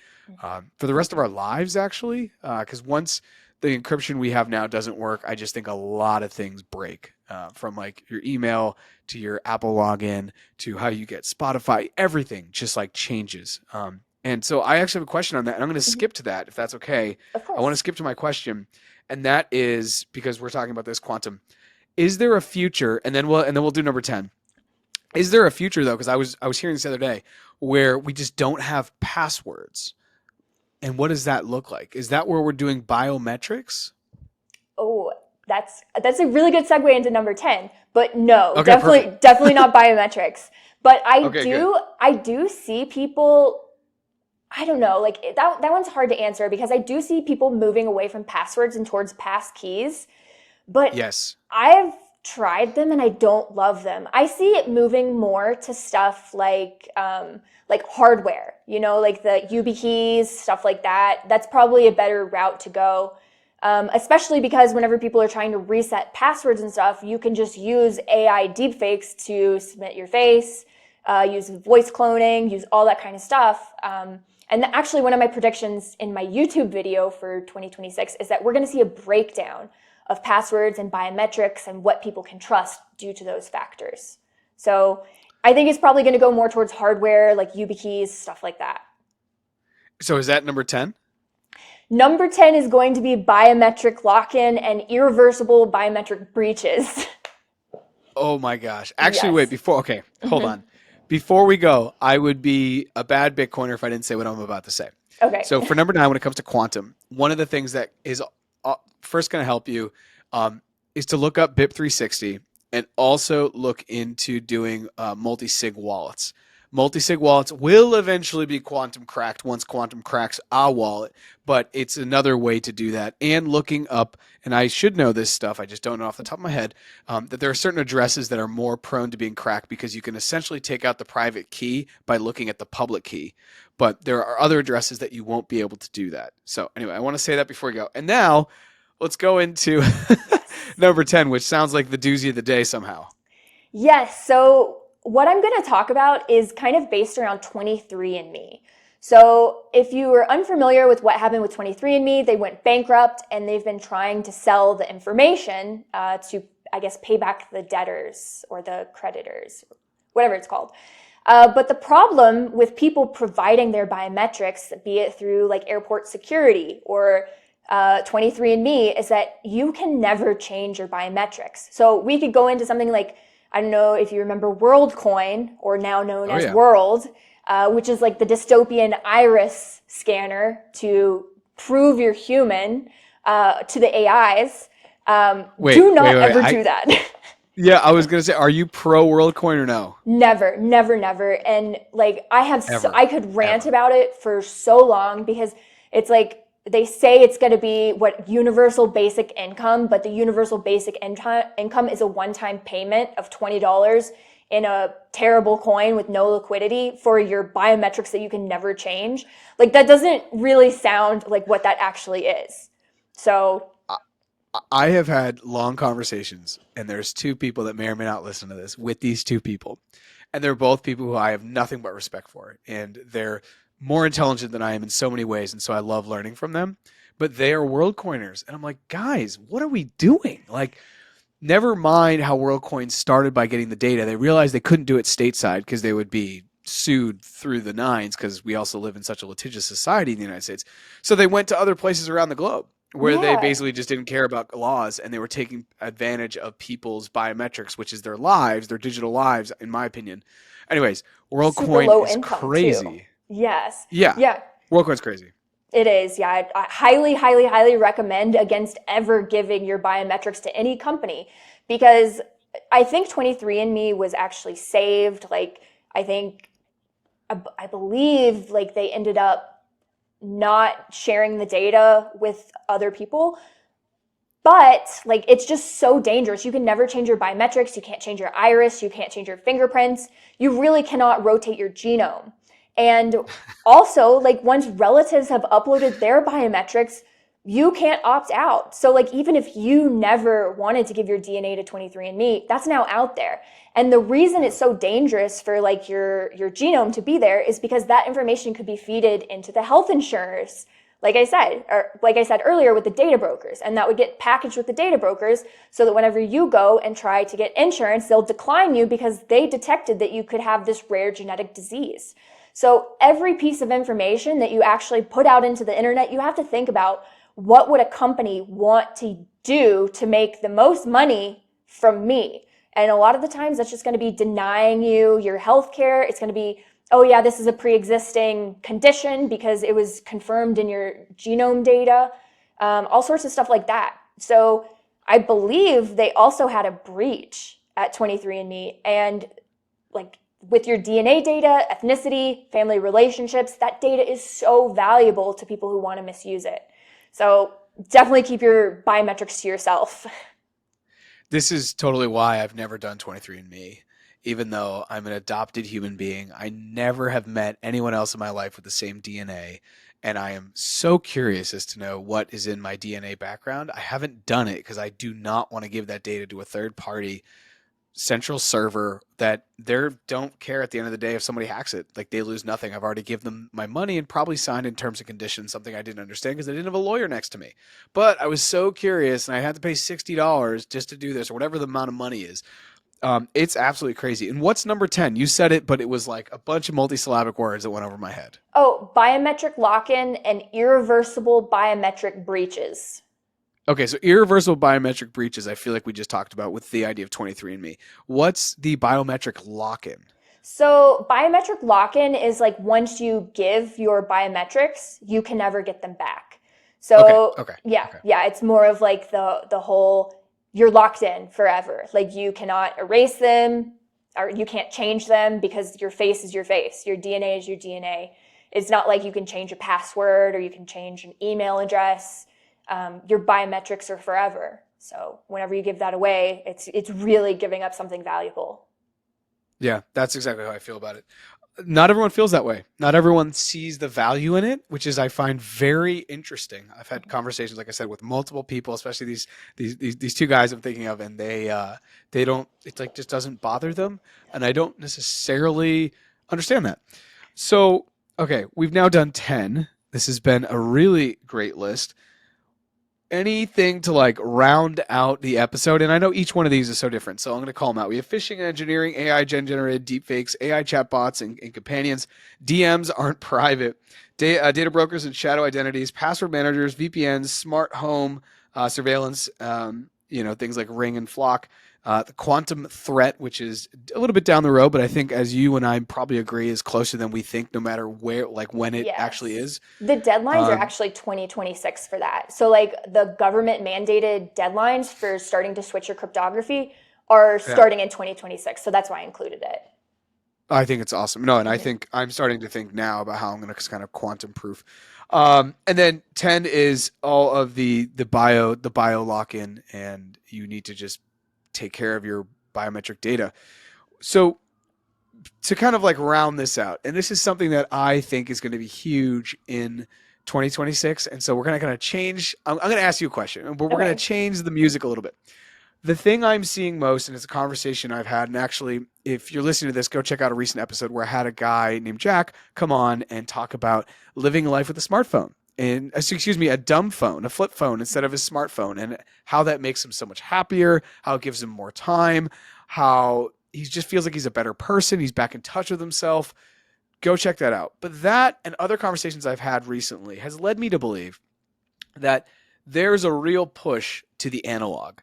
for the rest of our lives, actually. Because once the encryption we have now doesn't work, I just think a lot of things break, from like your email to your Apple login to how you get Spotify. Everything just like changes. And so I actually have a question on that, and I'm going to Mm-hmm. skip to that if that's okay. Of I want to course. skip to my question, and that is because we're talking about this quantum. Is there a future? And then we'll do number 10. Is there a future though? Because I was hearing this the other day, where we just don't have passwords. And what does that look like? Is that where we're doing biometrics? Oh, that's a really good segue into number 10. But no, Okay, perfect. definitely not biometrics. But Okay, good. I do see people, I don't know, like that one's hard to answer because I do see people moving away from passwords and towards pass keys. But Yes. I've tried them and I don't love them. I see it moving more to stuff like hardware, like the YubiKeys, stuff like that. That's probably a better route to go. Especially because whenever people are trying to reset passwords and stuff, you can just use AI deepfakes to submit your face, use voice cloning, use all that kind of stuff. And actually, one of my predictions in my YouTube video for 2026 is that we're going to see a breakdown of passwords and biometrics and what people can trust due to those factors. So I think it's probably going to go more towards hardware, like YubiKeys, stuff like that. So is that number 10? Number 10 is going to be biometric lock-in and irreversible biometric breaches. Oh my gosh. Actually, Yes. wait, hold Mhm. on. Before we go, I would be a bad Bitcoiner if I didn't say what I'm about to say. Okay. So for number 9, when it comes to quantum, one of the things that is first going to help you is to look up BIP360 and also look into doing multi-sig wallets. Multi-sig wallets will eventually be quantum cracked once quantum cracks a wallet, but it's another way to do that. And looking up, and I should know this stuff, I just don't know off the top of my head, that there are certain addresses that are more prone to being cracked because you can essentially take out the private key by looking at the public key. But there are other addresses that you won't be able to do that. So anyway, I want to say that before we go. And now let's go into Yes. number 10, which sounds like the doozy of the day somehow. Yes. So what I'm going to talk about is kind of based around 23andMe. So if you were unfamiliar with what happened with 23andMe, they went bankrupt and they've been trying to sell the information to, I guess, pay back the debtors or the creditors, whatever it's called. But the problem with people providing their biometrics, be it through like airport security or 23andMe, is that you can never change your biometrics. So we could go into something like, I don't know if you remember WorldCoin, or now known as Yeah. World, which is like the dystopian iris scanner to prove you're human to the AIs. Do not ever do that. Yeah, I was going to say, are you pro WorldCoin or no? Never, never, never. And like I could rant about it for so long because it's like they say it's going to be what universal basic income, but the universal basic income is a one-time payment of $20 in a terrible coin with no liquidity for your biometrics that you can never change. Like that doesn't really sound like what that actually is. So I have had long conversations, and there's two people that may or may not listen to this with these two people. And they're both people who I have nothing but respect for. And they're more intelligent than I am in so many ways. And so I love learning from them. But they are WorldCoiners. And I'm like, guys, what are we doing? Like, never mind how WorldCoin started by getting the data. They realized they couldn't do it stateside because they would be sued through the nines because we also live in such a litigious society in the United States. So they went to other places around the globe where they yeah. basically just didn't care about laws and they were taking advantage of people's biometrics, which is their lives, their digital lives, in my opinion. Anyways, Super WorldCoin low is income too. crazy. Yes. Yeah, Yeah. WorldCoin's crazy. It is, yeah. I highly, highly, highly recommend against ever giving your biometrics to any company because I think 23andMe was actually saved. Like, I believe like they ended up not sharing the data with other people. But like, it's just so dangerous. You can never change your biometrics. You can't change your iris. You can't change your fingerprints. You really cannot rotate your genome. And also, like once relatives have uploaded their biometrics, you can't opt out. So like even if you never wanted to give your DNA to 23andMe, that's now out there. And the reason it's so dangerous for like your genome to be there is because that information could be fed into the health insurers. Like I said earlier with the data brokers, and that would get packaged with the data brokers so that whenever you go and try to get insurance, they'll decline you because they detected that you could have this rare genetic disease. So every piece of information that you actually put out into the internet, you have to think about what would a company want to do to make the most money from me? And a lot of the times that's just going to be denying you your health care. It's going to be, oh yeah, this is a pre-existing condition because it was confirmed in your genome data, all sorts of stuff like that. So I believe they also had a breach at 23andMe, and like with your DNA data, ethnicity, family relationships, that data is so valuable to people who want to misuse it. So definitely keep your biometrics to yourself. This is totally why I've never done 23andMe. Even though I'm an adopted human being, I never have met anyone else in my life with the same DNA. And I am so curious as to know what is in my DNA background. I haven't done it because I do not want to give that data to a third party central server that they don't care at the end of the day if somebody hacks it. Like they lose nothing. I've already given them my money and probably signed in terms and conditions, something I didn't understand because I didn't have a lawyer next to me. But I was so curious and I had to pay $60 just to do this or whatever the amount of money is. It's absolutely crazy. And what's number 10? You said it, but it was like a bunch of multisyllabic words that went over my head. Oh, biometric lock-in and irreversible biometric breaches. Okay, so irreversible biometric breaches, I feel like we just talked about with the idea of 23andMe. What's the biometric lock-in? So biometric lock-in is like once you give your biometrics, you can never get them back. Okay. So Okay. yeah, Okay. yeah, it's more of like the whole you're locked in forever. Like you cannot erase them or you can't change them because your face is your face. Your DNA is your DNA. It's not like you can change a password or you can change an email address. Your biometrics are forever. So whenever you give that away, it's really giving up something valuable. Yeah, that's exactly how I feel about it. Not everyone feels that way. Not everyone sees the value in it, which is I find very interesting. I've had conversations, like I said, with multiple people, especially these two guys I'm thinking of, and they don't. It's like just doesn't bother them, and I don't necessarily understand that. So okay, we've now done 10. This has been a really great list. Anything to like round out the episode, and I know each one of these is so different, so I'm going to call them out. We have phishing and engineering, AI generated deepfakes, AI chatbots and companions. DMs aren't private. Data brokers and shadow identities, password managers, VPNs, smart home surveillance, things like Ring and Flock. The quantum threat, which is a little bit down the road, but I think as you and I probably agree is closer than we think, no matter where, like when it actually Yes. is. The deadlines are Um, actually 2026 for that. So, like, the government mandated deadlines for starting to switch your cryptography are yeah. starting in 2026. So, that's why I included it. I think it's awesome. No, and I Mhm. think I'm starting to think now about how I'm going to kind of quantum proof. And then 10 is all of the bio lock-in, and you need to just take care of your biometric data. So to kind of like round this out, and this is something that I think is going to be huge in 2026, and so we're going to kind of change. I'm going to ask you a question, but we're going to Okay. change the music a little bit. The thing I'm seeing most, and it's a conversation I've had, and actually, if you're listening to this, go check out a recent episode where I had a guy named Jack come on and talk about living life with a smartphone. And excuse me, a dumb phone, a flip phone instead of a smartphone, and how that makes him so much happier, how it gives him more time, how he just feels like he's a better person, he's back in touch with himself. Go check that out. But that and other conversations I've had recently has led me to believe that there's a real push to the analog,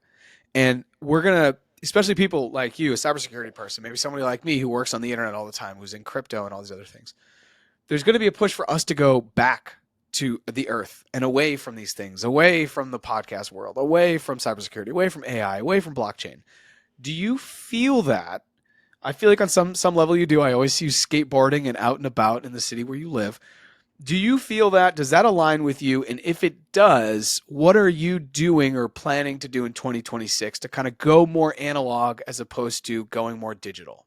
and we're going to, especially people like you, a cybersecurity person, maybe somebody like me who works on the internet all the time, who's in crypto and all these other things, there's going to be a push for us to go back to the earth and away from these things, away from the podcast world, away from cybersecurity, away from AI, away from blockchain. Do you feel that? I feel like on some level you do. I always see you skateboarding and out and about in the city where you live. Do you feel that? Does that align with you? And if it does, what are you doing or planning to do in 2026 to kind of go more analog as opposed to going more digital?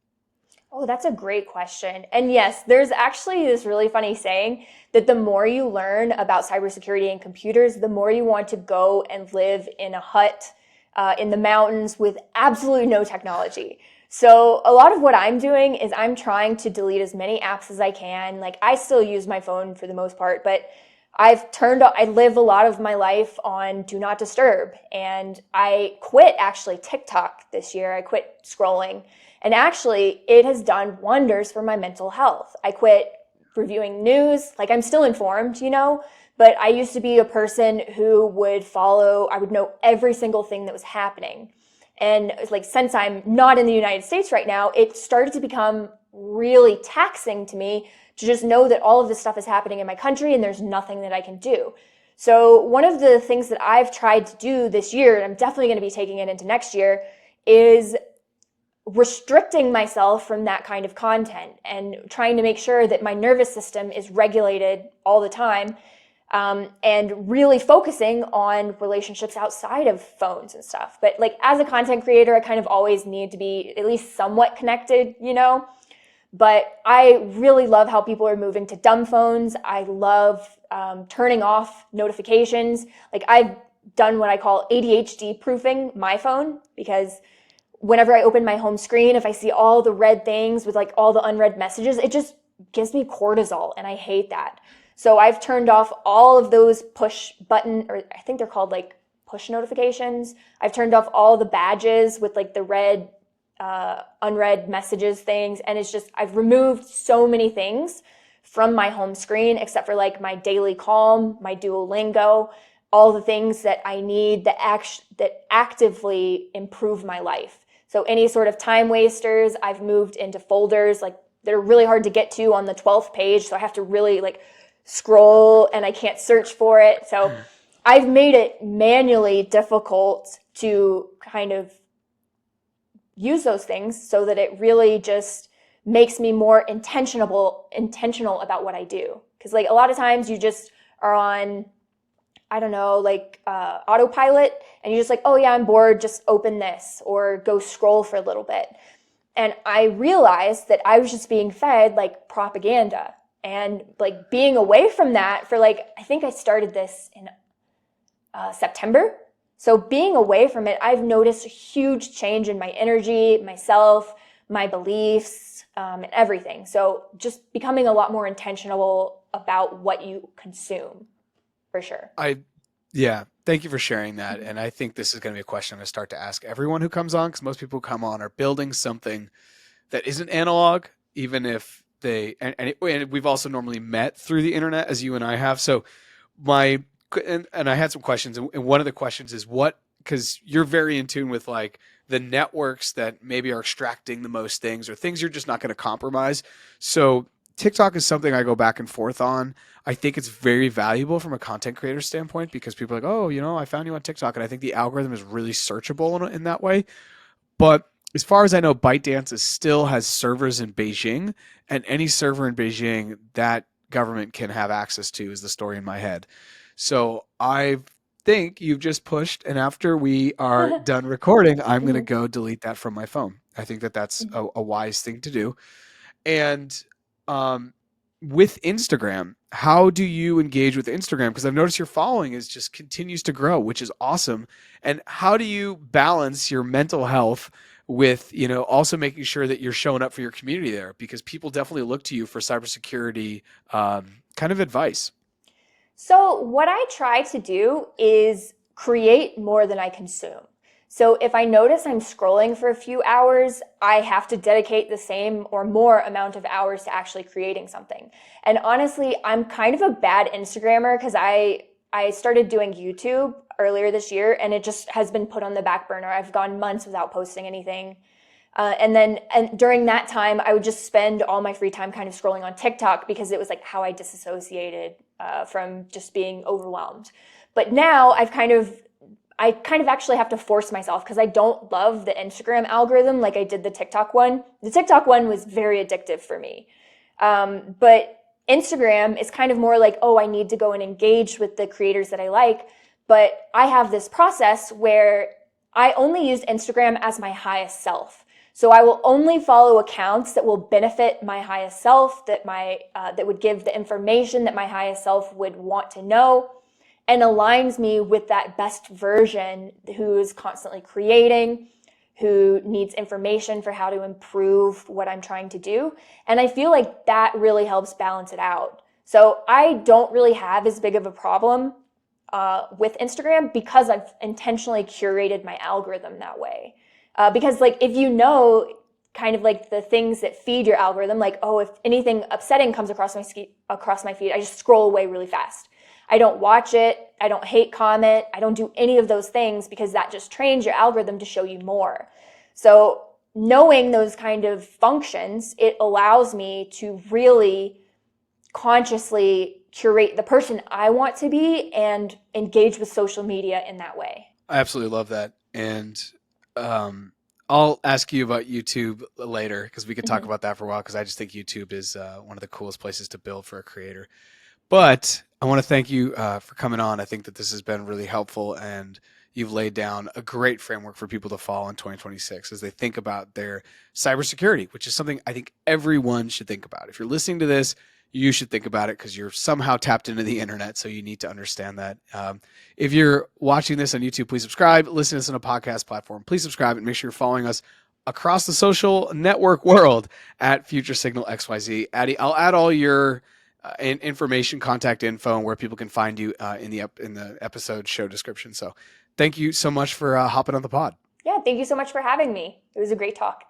Oh, that's a great question. And yes, there's actually this really funny saying that the more you learn about cybersecurity and computers, the more you want to go and live in a hut in the mountains with absolutely no technology. So a lot of what I'm doing is I'm trying to delete as many apps as I can. Like I still use my phone for the most part, but I live a lot of my life on do not disturb. And I quit actually TikTok this year. I quit scrolling. And actually, it has done wonders for my mental health. I quit reviewing news. Like I'm still informed, but I used to be a person who I would know every single thing that was happening. And it's like, since I'm not in the United States right now, it started to become really taxing to me to just know that all of this stuff is happening in my country and there's nothing that I can do. So one of the things that I've tried to do this year, and I'm definitely going to be taking it into next year, is restricting myself from that kind of content and trying to make sure that my nervous system is regulated all the time, and really focusing on relationships outside of phones and stuff. But like as a content creator, I kind of always need to be at least somewhat connected, But I really love how people are moving to dumb phones. I love turning off notifications. Like I've done what I call ADHD proofing my phone, because whenever I open my home screen, if I see all the red things with like all the unread messages, it just gives me cortisol and I hate that. So I've turned off all of those push button, or I think they're called like push notifications. I've turned off all the badges with like the red, unread messages things. And it's just, I've removed so many things from my home screen, except for like my daily calm, my Duolingo, all the things that I need that actively improve my life. So any sort of time wasters, I've moved into folders like they're really hard to get to on the 12th page. So I have to really like scroll and I can't search for it. So I've made it manually difficult to kind of use those things so that it really just makes me more intentional about what I do. Because like a lot of times you just are on, I don't know, like autopilot, and you're just like, oh yeah, I'm bored, just open this or go scroll for a little bit. And I realized that I was just being fed like propaganda, and like being away from that for like, I think I started this in September. So being away from it, I've noticed a huge change in my energy, myself, my beliefs, and everything. So just becoming a lot more intentional about what you consume, for sure. Yeah, thank you for sharing that. Mhm. And I think this is going to be a question I'm going to start to ask everyone who comes on, because most people who come on are building something that isn't analog, even if and we've also normally met through the internet as you and I have. So my and I had some questions, and one of the questions is what, because you're very in tune with like the networks that maybe are extracting the most things or things you're just not going to compromise. So TikTok is something I go back and forth on. I think it's very valuable from a content creator standpoint because people are like, oh, I found you on TikTok, and I think the algorithm is really searchable in that way. But as far as I know, ByteDance still has servers in Beijing, and any server in Beijing that government can have access to is the story in my head. So I think you've just pushed, and after we are done recording, I'm going to Mhm. go delete that from my phone. I think that that's Mhm. a wise thing to do. And um, with Instagram, how do you engage with Instagram? Because I've noticed your following is just continues to grow, which is awesome. And how do you balance your mental health with, also making sure that you're showing up for your community there? Because people definitely look to you for cybersecurity kind of advice. So, what I try to do is create more than I consume. So, if I notice I'm scrolling for a few hours, I have to dedicate the same or more amount of hours to actually creating something. And honestly, I'm kind of a bad Instagrammer because I started doing YouTube earlier this year, and it just has been put on the back burner. I've gone months without posting anything. And during that time, I would just spend all my free time kind of scrolling on TikTok because it was like how I disassociated from just being overwhelmed. But now I kind of actually have to force myself because I don't love the Instagram algorithm like I did the TikTok one. The TikTok one was very addictive for me. But Instagram is kind of more like, oh, I need to go and engage with the creators that I like. But I have this process where I only use Instagram as my highest self. So I will only follow accounts that will benefit my highest self, that would give the information that my highest self would want to know, and aligns me with that best version who is constantly creating, who needs information for how to improve what I'm trying to do. And I feel like that really helps balance it out. So I don't really have as big of a problem with Instagram because I've intentionally curated my algorithm that way. Because like if you know kind of like the things that feed your algorithm, like oh, if anything upsetting comes across my feed, I just scroll away really fast. I don't watch it. I don't hate comment. I don't do any of those things because that just trains your algorithm to show you more. So knowing those kind of functions, it allows me to really consciously curate the person I want to be and engage with social media in that way. I absolutely love that. And um, I'll ask you about YouTube later because we could talk Mm-hmm. about that for a while because I just think YouTube is one of the coolest places to build for a creator. But I want to thank you for coming on. I think that this has been really helpful, and you've laid down a great framework for people to follow in 2026 as they think about their cybersecurity, which is something I think everyone should think about. If you're listening to this, you should think about it because you're somehow tapped into the internet, so you need to understand that. If you're watching this on YouTube, please subscribe. Listen to us on a podcast platform. Please subscribe and make sure you're following us across the social network world at Future Signal XYZ. Addie, I'll add all your information, contact info, and where people can find you in the episode show description. So, thank you so much for hopping on the pod. Yeah, thank you so much for having me. It was a great talk.